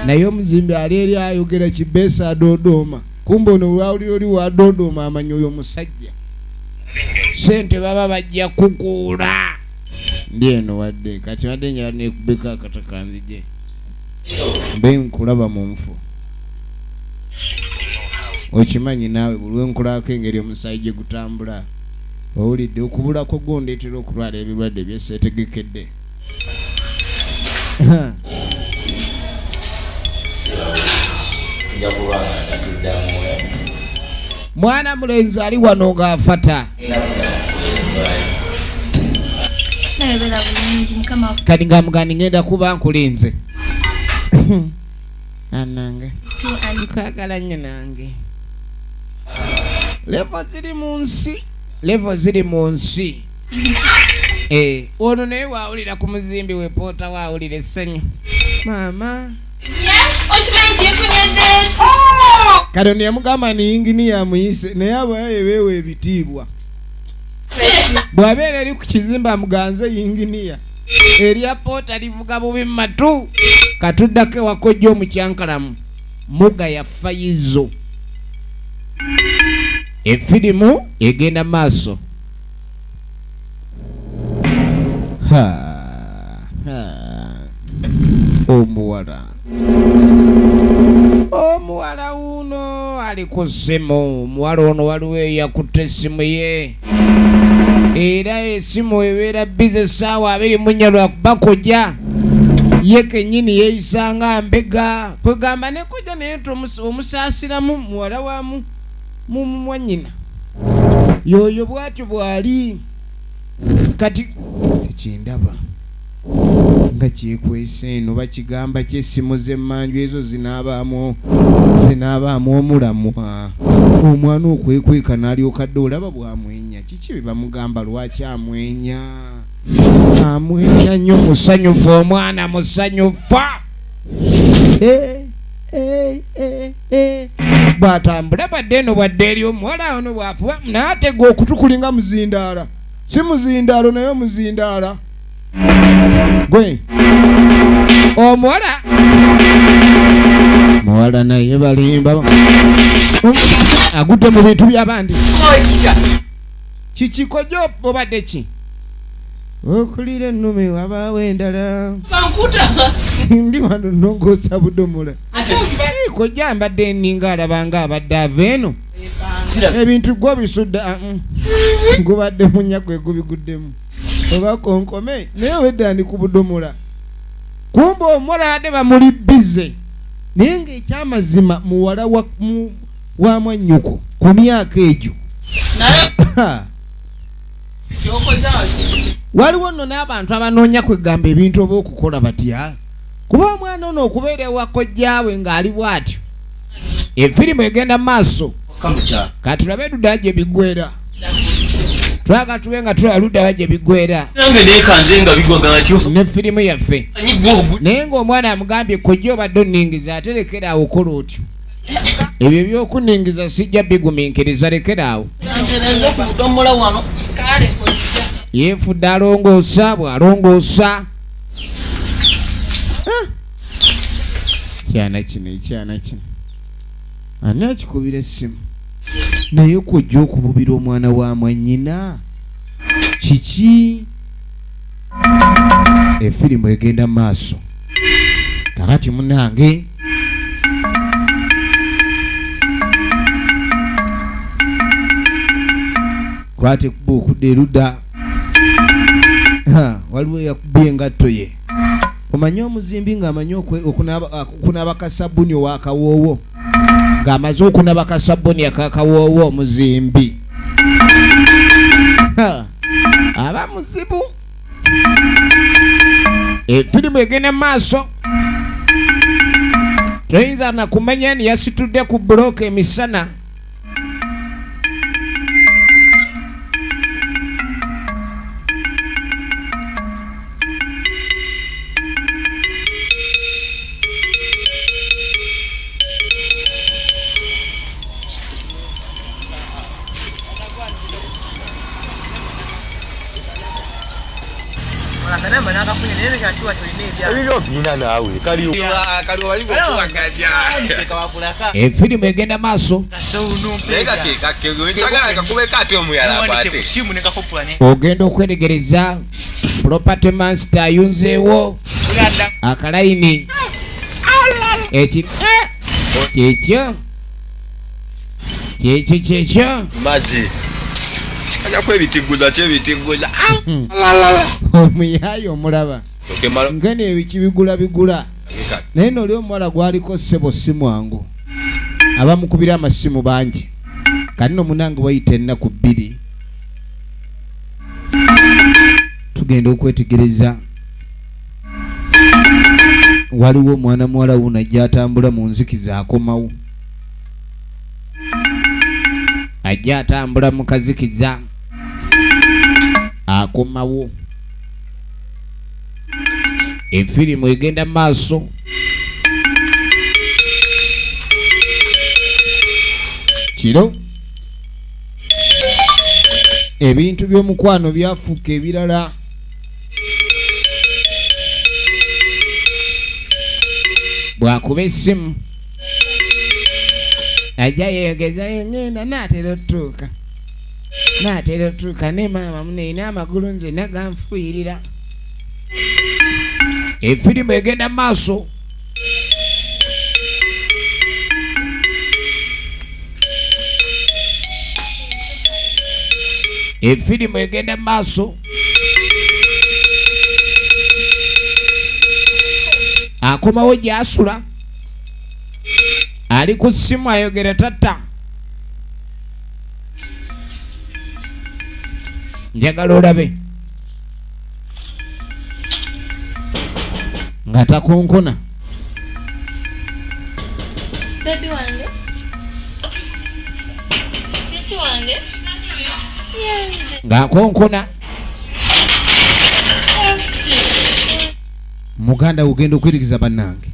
naye omuzimbi ali eri ayogera kibeesa adodooma kumbe ono olwawulira oli wa dodooma amanyi oyo musajja sente baba bajja kukuula ndi eno wadde kati wadde njala nekubeka akataka nzije mbe nkulaba mu nfu okimanyi naawe buli wenkulako engeri omusaayi gye gutambula owulidde okubulako gondeetera okulwala ebirwadde byeseetegekedde mwana mulenzi ali wano ng'afata kati nga mugandi ngenda kuba nkulinze anange nkagala nnyo nange levo ziri mu nsi ono naye waawulira ku muzimbi wepoota waawulira essanyu maama kati ono yamugamba niyingini yamuyise naye abayo ebeewa ebitiibwa bw'abeera eri ku kizimba amuganze yinginiya erya poota livuga bubi matu katuddako ewakojja omukyankalamu muga yafa yizo efirimu egenda maaso omuwala uno ali ku ssimu omuwala ono waliwo eyakutte essimu ye era esimu ebeera bize essaawa 24 lwakuba kojja ye kennyini yeeyisanga mbega kwegamba nekojja naye omusaasiramu muwala wamu mumwanyina yoyo bwatyo bwali kati tekindaba nga kyekwese eno bakigamba kyessimu z'emmanju ezo zinaabaamu omulamwa omwana okwekweka n'alyokadde olaba bwamwenya kiki bye bamugamba lwaki amwenya nnyo musanyufu omwana musanyufa bw'atambula badde eno bwadde eri omuwala ono bw'afuba naatega okutukulinga muzindaala si muzindaalo naye muzindaala gwe omuwala naye balimba agudde mu bintu by'abandi kikikojo obadde ki okulira ennume wabaawo endala ndi wano nongoosa budomola kojja mbadde nninga alabanga abadde ava eno ebintu gwe bisudda gubadde munyagwe gubiguddemu oba konkome naye wedda ndi ku budomola kumbe omulade bamuli bize naye ng'ekyamazima muwala wa mwannyuko ku myaka egyo waliwo nno n'abantu abanoonya kwegamba ebintu oba okukola batya kuba omwana ono okubeera ewakojjaawe ng'ali bw'atyo efirimu egenda maaso katulabe ludda gye bigwera twaga tube nga tulaba ludda gye bigwera nange neekanze nga bigwaga atyo ne firimu yaffe naye ng'omwana amugambye kojja obadde onningiza ate lekeraawo okola otyo ebyo ebyokuningiza sijja bigumiikiriza lekeraawo yeefudde alongoosa bw'alongoosa ekyana kino ani akikubira essimu naye kojja okububira omwana wa mwannyina kiki efirimu egenda maaso kakati munange kwate kuba okudda erudda waliwo yakubye engatto ye omanyi omuzimbi ng'amanyi okunaaba kasabuni owakawoowo ng'amaze okunaba kasabuni akakawoowo omuzimbi aba muzibu efirimu egenda maaso toyinza nakumanya ni yasitudde ku bulooka emisana efirimu egenda maaso ogenda okwetegereza property master ayunzeewo akalayini kyekyo mazi kikanyako ebitiguza kyebitiguza omuyayi omulaba ngene ebikibigula naye noli omuwala gwaliko ssebo si mwangu abamukubira amasimu bangi kati no munange wayita ennaku 2 tugenda okwetegereza waliwo omwana muwala wuno ajja atambula mu nzikiza akomawo ajja atambula mu kazikiza akomawo efirimu egenda maaso kiro ebintu by'omukwano byafuuka ebirala bwakuba essimu ajja yeegezayo ngenda naatera otuuka ne maama muneina amagulu nze naganfuuyirira efirimu egenda maaso efirimu egenda maaso akomawo gy'asula ali ku ssimu ayogera tatta njagala olabe nga takonkona bebi wange sisi wange ng'akonkona muganda ugenda okwirikiza bannange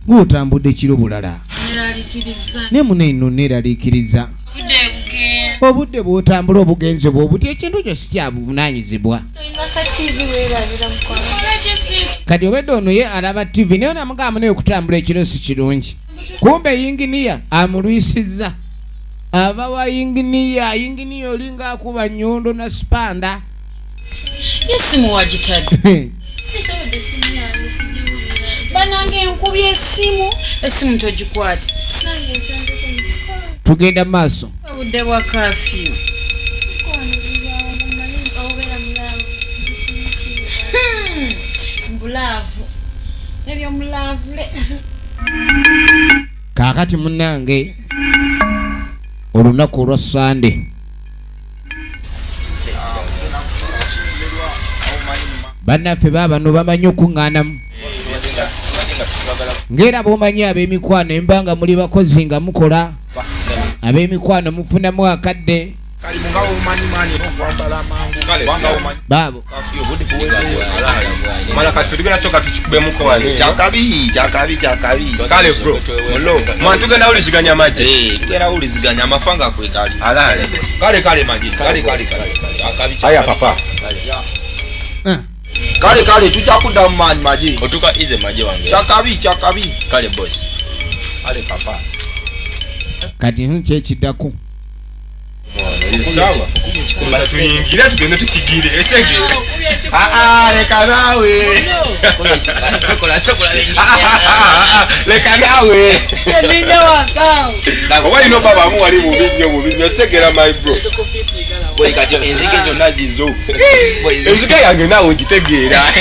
ng'otambudde kiro bulala ne muneino neeraliikiriza obudde bw'otambula obugenzi bw'obuti ekintu kyo si kyabuvunaanyizibwa kati obedde ono ye alaba tv naye namugamba naye okutambula ekiro si kirungi kumbe yinginiya amulwisizza aba wa yinginiya olinga akuba nyondo na spanda yesimu wagitadde banange nkubye esimu togikwate tugenda maaso obudde bwa kafyu mbulaavu ebyo mulaavule kaakati munnange olunaku olwa sande bannaffe baabano bamanyi okuŋŋaanamu ng'era bw'omanyi ab'emikwano embanga muli bakozi nga mukola ab'emikwano mufunamu akadde baabo mala kati ffe tugenda soka tukikubemuko wano kyakabi kale bro mulo mwana tugenda wuliziganya amagye tugenda wuliziganya amafanga kwe kali kale magye aya papa kale tujja kudda mu maanyi magye otuka ize magye wange kyakabi kale boss ale papa kati kyekiddako sawa basuyingira tugende tukigire esege leka naawe leka naawe oba ino baba amu wali mubinyo segera my bro kati enzige zonna zizo enzige yange naawe ngitegeera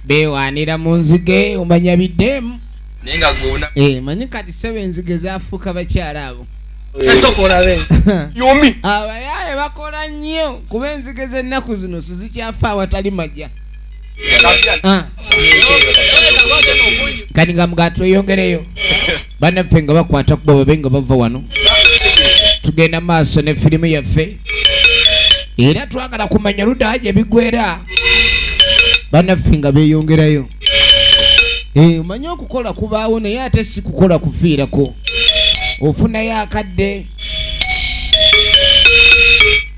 beewaanira mu nzige omanya biddemu naye nga gona manyi kati sebe enzige zafuuka bakyala abo yomi abayaye bakola nnyo kuba enzige z'ennaku zino sizikyafa awatali majja kati nga mugato oyongereyo bannaffe nga bakwata kuba babe nga bava wano tugenda maaso ne firimu yaffe era twagala kumanya ludda gye bigwera bannaffe nga beeyongerayo omanyi okukola kubaawo naye ate si kukola kufiirako ofunayo akadde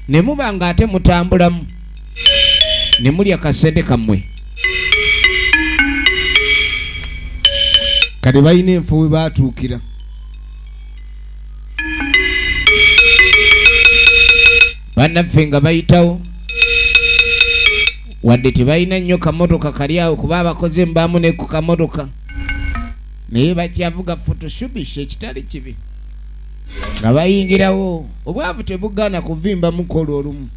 ne muba nga ate mutambulamu ne mulya kasente kammwe kale balina enfo we baatuukira bannaffe nga bayitawo wadde tebalina nnyo kamotoka kali awo kuba abakoze mbaamu ne ku kamotoka naye bakyavuga photoshubish ekitali kibi nga bayingirawo obwavu tebugaana kuvimba mukola olumu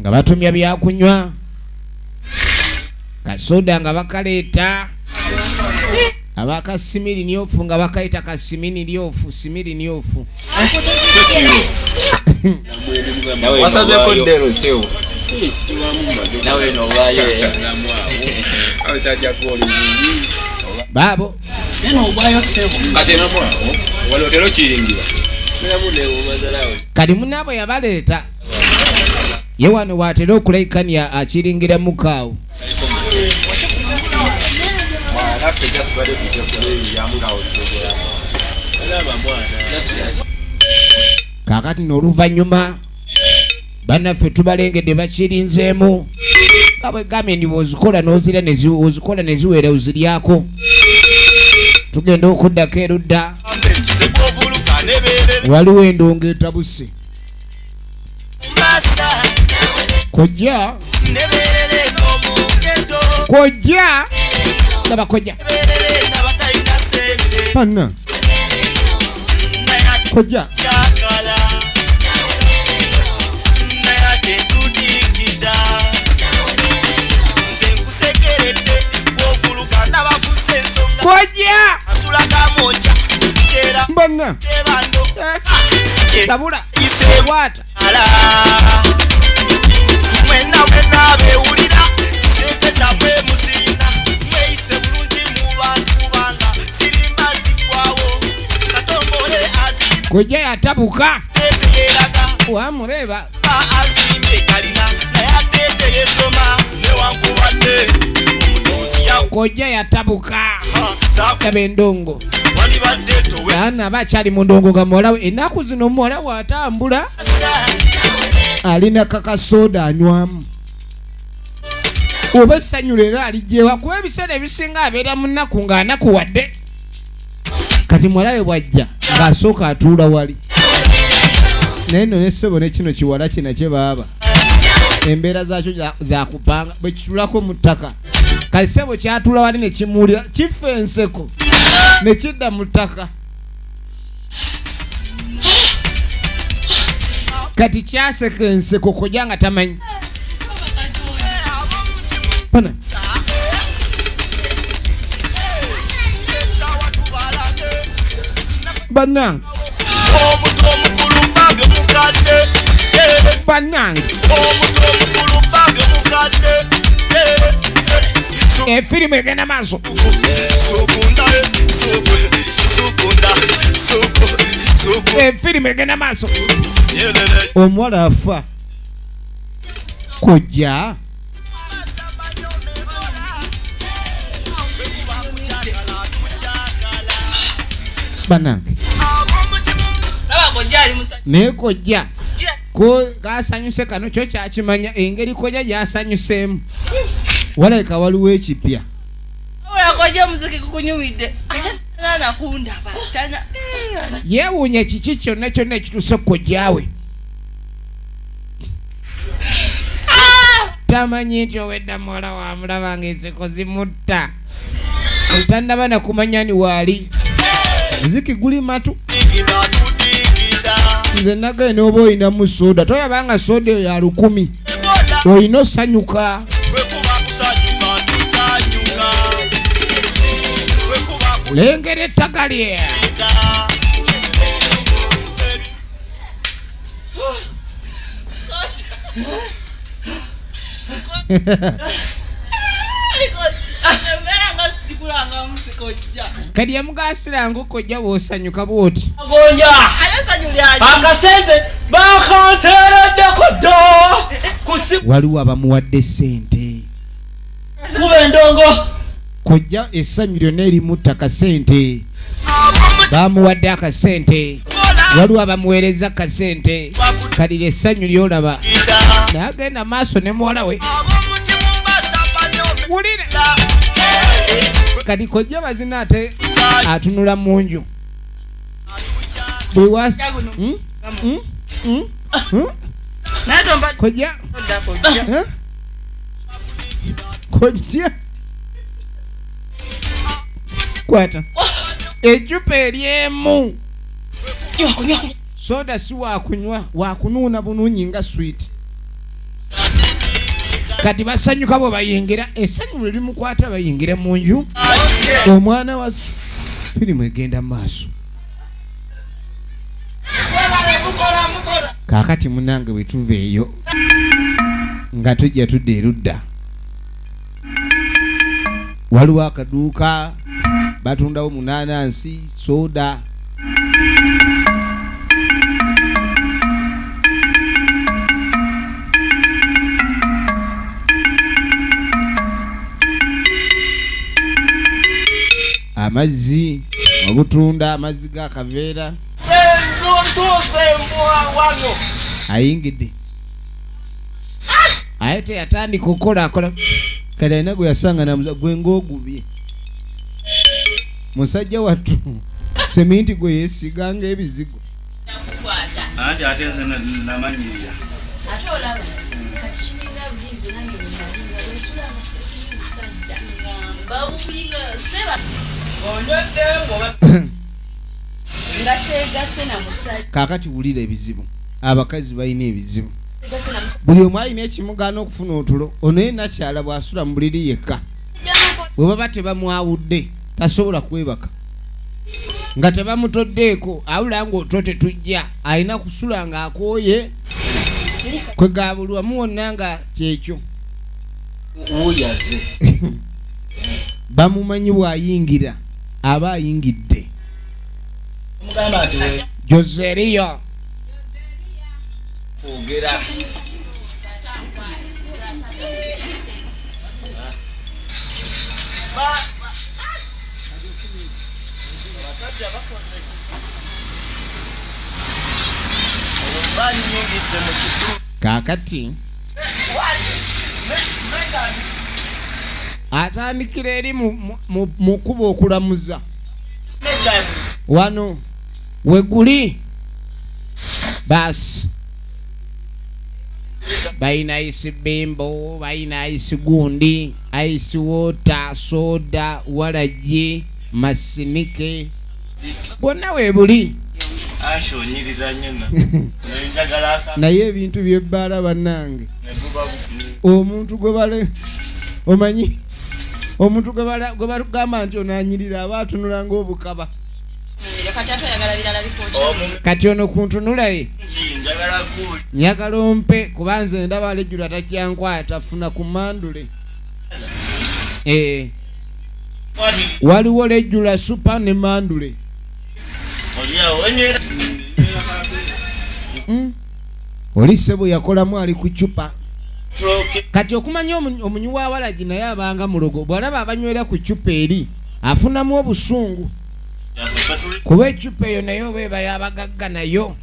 nga batumya byakunywa kasoda nga bakaleeta abakasimiri nyofu nga bakayita kasimini lyofu simiri nyofu wasazeko ddero sewo nawe no waye baabo kati wano tero kiyingira kali munaabo yabaleeta ye wano watera okulayikania akiringira mukaawo kakati n'oluvannyuma bannaffe tubalengedde bakirinzeemu nga bwe gambye ndi bw'ozikola ne ziwera oziryako tugenda okuddako erudda waliwo endongo etabuse kojja ndaba kojja panna kojja kojja mbona sabula wata mwena bewulira sente zamwe muzina mweyise bulungi mu bantu banga sirimba zigwawo katongole azimbe kojja yatabuka wamureba azimbe kalina naye atete yesoma newankubadde omutuuzi yawo kojja yatabuka taba endongo walibadde towe naana bakyali mu ndongo ga muwala we ennaku zino muwala watambula alina kakasoda anywamu oba essanyu leero alijjewa kuba ebiseera ebisinga abeera mu nnaku ng'anakuwadde kati muwala we bwajja ng'asooka atuula wali naye nno nessebo ne kino kiwala kina kye baaba embeera zaakyo zakupanga bwe kitulako mu ttaka kati ssebo kyatuula wali ne kimuwulira kifa enseko ne kidda mu ttaka kati kyaseka enseko kojja nga tamanyi pana bannange bannange Efirimu egenda maaso. Efirimu egenda maaso. Omuwala afa. Kojja. Banange. Naye kojja ko kasanyuse kano kyo kyakimanya engeri kojja gyasanyuseemu. Walabika waliwo ekipya. Kojja muziki kukunyumidde. Nana kundaba. Yeewuunya kiki kyonna kyonna ekituuse ku kojjaawe. Tamanyi nti owedda muwala wa mulaba ng'enseko zimutta. Tannaba na kumanya ni waali. Muziki guli matu. Nze nagenda oba oyinamu soda. Tolabanga soda eyo ya 10. Oyina osanyuka. Lengera ettaka lye. Kadi yamugasira ngo kojja bw'osanyuka bw'oti. Akasente bakanteereddeko ddo. Waliwo abamuwadde ssente. Kuba endongo. Kojja essanyu lyonna erimu akasente. Bamuwadde akasente. Waliwo abamuweereza akasente. Kadi essanyu ly'olaba. Naye agenda maaso ne muwala we. Wulire. Kati kojja bazina ate atunula mu nju. Buli wasi. Kojja. Kojja. Kwata. Echupa eryemu. Soda si wakunywa, wakunuuna bununyi nga sweet. Kati basanyuka bwe bayingira essanyu limukwata bayingire mu nju. Omwana wa firimu egenda maaso. Kaakati munange bwe tuva eyo nga tujja tudda erudda. Waliwo akaduuka batundawo munanansi soda. Amazzi obutunda amazzi ga kaveera. Ayingidde. Ayete yatandika okukola akola. Kale nago yasanga na gwe ng'ogubye. Musajja wattu seminti gwe yesiganga ebizigo. Ate atenze namanyirira. Ate olaba kati kiringa bulinzi nange bunalinga bwesula amasifiri musajja. Babulinga seba. Ngase na musajja. Kaakati wulira ebizibu. Abakazi balina ebizibu. Buli omu alina ekimugana okufuna otulo. Ono ye nakyala bw'asula mu buliri yekka. Bwe baba tebamwawudde tasobola kwebaka. Nga tebamutoddeeko awulira ng'otwo tetujja. Alina kusula ng'akooye. Kwegabulwamu wonna nga kyekyo. Uyaze. Bamumanyi bw'ayingira. Aba ayingidde. Mugamba ati we. Joseria. Ogera. Kaakati atandikira eri mu kuba okulamuza. Wano weguli basi baina isi bimbo, baina isi gundi, isi water, soda, walaji, masinike. Bonna webuli. Asho nyirira nyina. Naye ebintu byebbaala bannange. Omuntu gwe bale omanyi omuntu gwe bagamba nti onanyirira aba atunula ng'obukaba. Kati ono kuntunulaye njagala ompe kuba nze ndaba alejjula takyankwaya tafuna ku mandule. waliwo lejjula supa ne mandule. Oli sebo yakolamu ali ku cupa. Kati okumanya omunywi wa walagi naye abanga mulogo bw'alaba abanywera ku cupa eri afunamu obusungu. Kuba ecupa eyo naye oba eba yabagagga nayo.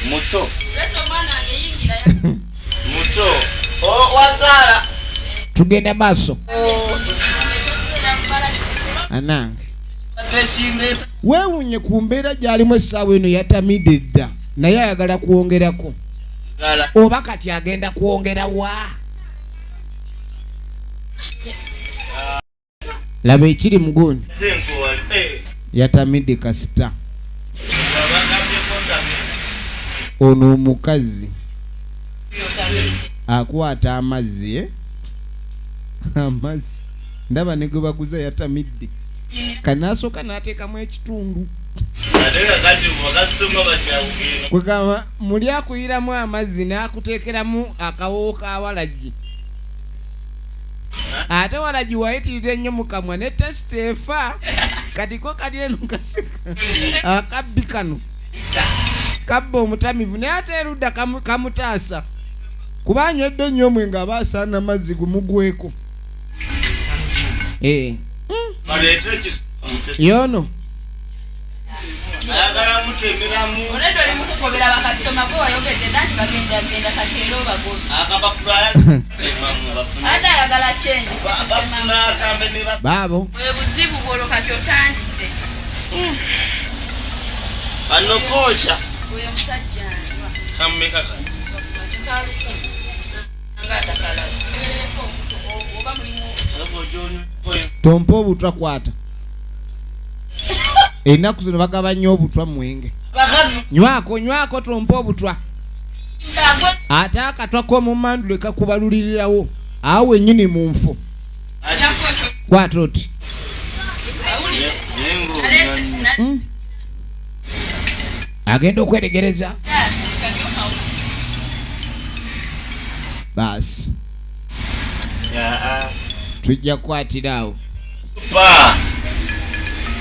Muto. Muto. Wazaala. Tugenda maaso. Anange. Weewunye ku mbeera gy'alimu essaawa eno yatamidde dda naye ayagala kwongerako. Oba kati agenda kwongera wa? Laba ekiri mugundi. Yatamidde kasita. Ono omukazi akwata amazzi amazzi ndaba ne gwe baguza yatamidde kanasooka n'ateekamu ekitundu kwegamba muli akuyiramu amazzi n'akuteekeramu akawoowo ka walagi ate walagi wayitirira ennyo mu kamwa ne tesita efa kati ko kali eno kasika akabbi kano kabba omutamivu naye ate erudda kamutaasa kuba anywedde nnyo omwenge aba asaana mazzi gumugweko. Yono ayagala mutemberamu oledo oli mukukobera bakasitoma gwe wayogedde nti bagenda kati era obagoba akapapula ate ayagala change bafuna akambe ne baabo bwe buzibu bwolo kati otandise anokocha oyo musajja kammeka tompa obutwa kwata. Ennaku zino bagabanya obutwa mwenge. Nywako tompa obutwa. Ate akatwa k'omumandule kakubalulirirawo awo wennyini mu nfu. Kwata oti. Agenda okweregereza. Basi tujja kukwatira awo.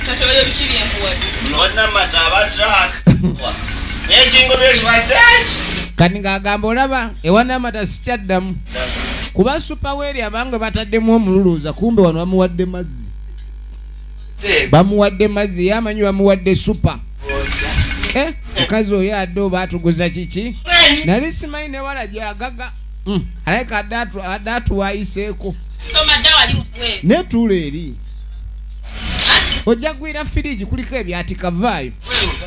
Tatoyo bikiri empuwatu. Nonna matabadraka. N'ekingo byekibaddaaki. Kani ng'agamba olaba ewana amata sikyaddamu. Kuba supaweri abange bataddemu omululuuza kumbe wano bamuwadde mazzi. Bamuwadde mazzi yamanyi bamuwadde supa. Mukazi oyo adde oba atuguza kiki? Nali simanyi ne wala gyagaga. Aleka adde atuwayiseeko. Netuula eri. Ojja gwira firiji kuliko ebyatika vaayo.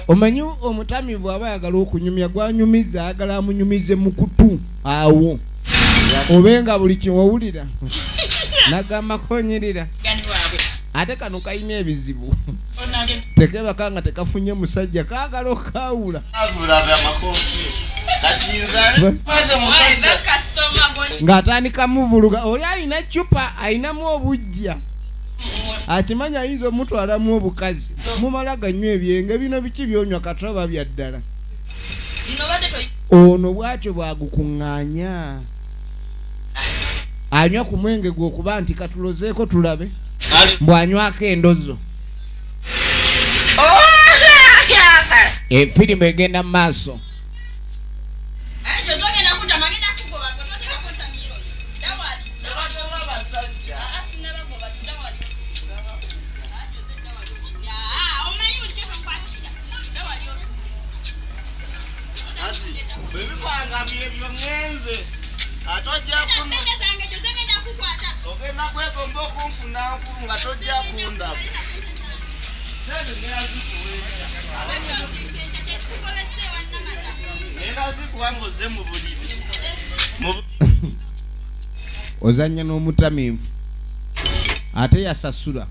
Omanyi omutamivu aba ayagala okunyumya gwanyumiza ayagala amunyumize mu kutu awo. Obenga buli kiwawulira. Nagamba konyirira. Ate kano kayina ebizibu. Tekeba kanga tekafunye musajja kaagala okawula. Ng'atandika muvuluga oli alina cupa ayinamu obujja. Akimanya ayinza omutwalamu obukazi. Mumala ganywa ebyenge bino biki byonywa katoba bya ddala. Ono bwatyo bwagukuŋŋaanya. Anywa ku mwenge gwe okuba nti katulozeeko tulabe. Mbwanywako endozo. Firimu egenda mu maaso. Ozanya n'omutamivu ate yasasula.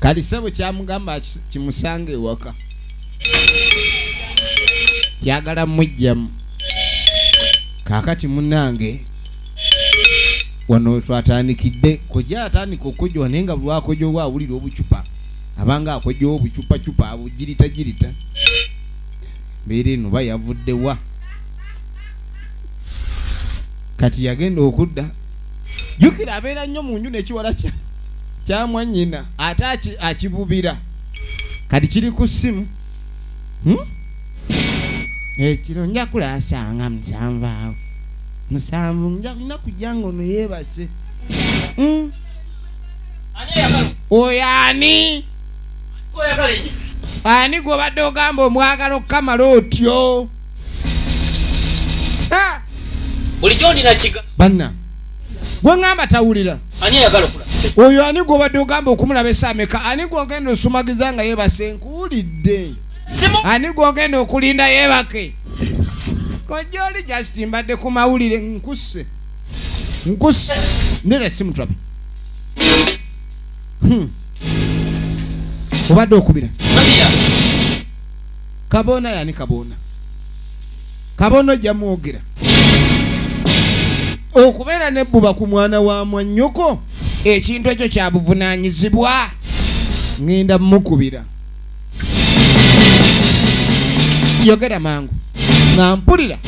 Kali sebo kyamugamba kimusanga ewaka. Kyagala mujjamu. Kakati munange wano twatandikidde kujja atandika okujwa naye nga bwakojja oba awulira obucupa abanga akojja obucupa abugirita mbeera eno ba yavudde wa kati yagenda okudda jukira abeera nnyo mu nju n'ekiwala kya mwannyina ate akibubira kati kiri ku ssimu ekiro nja kulasanga 7 awo 7 nja kujja ngono yeebase oyo ani ani gw'obadde ogamba omwagala okukamala otyo bulijjo ndina kiga banna gwe ngamba tawulira ani ayagala okula oyo ani gw'obadde ogamba okumulaba esaameka ani gw'ogenda osumagiza nga yeebase nkuwulidde ani gw'ogenda okulinda yeebake kojja oli just mbadde ku mawulire nkusse ndera essimu tulabe obadde okubira Kabona yani Kabona ojja mwogera okubeera nebbuba ku mwana wa mwannyoko ekintu ekyo kya buvunaanyizibwa ngenda mukubira yogera mangu nga mpulira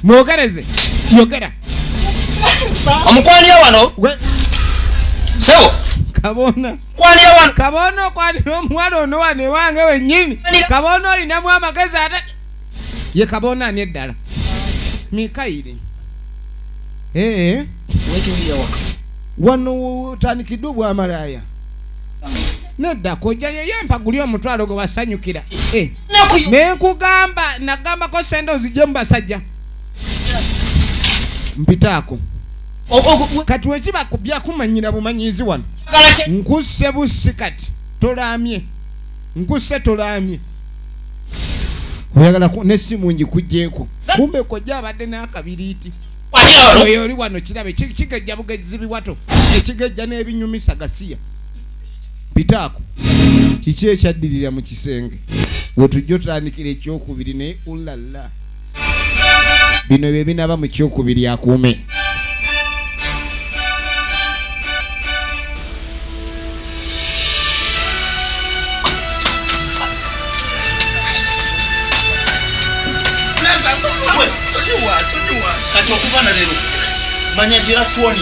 mwogereze yogera omukwanira wano sebo Kabona kwanira wano Kabona okwanira omwana ono wano ewange wennyini Kabona olinamu amagezi ate ye Kabona ani eddala Mikaire wetuliya waka wano tandikidde obwamalaya nedda kojja ye yempagulya omutwalo gwe basanyukira nenkugamba nagambako sente ozijje mu basajja mpitaako kati wekiba kubya kumanyira bumanyizi wano nkusse bussi kati tolamye nkusse tolamye oyagala nessimu ngikugjeeko kumbe kojja abadde n'akabiriiti oyo oli wano kirabe kigejja bugezi biwato ekigejja n'ebinyumisa gasiya pitaako kiki ekyaddirira mu kisenge wetujja otandikira ekyokubiri naye ulala bino bye binaba mu kyokubiri akuume kati okuva na leero manya nti era situoni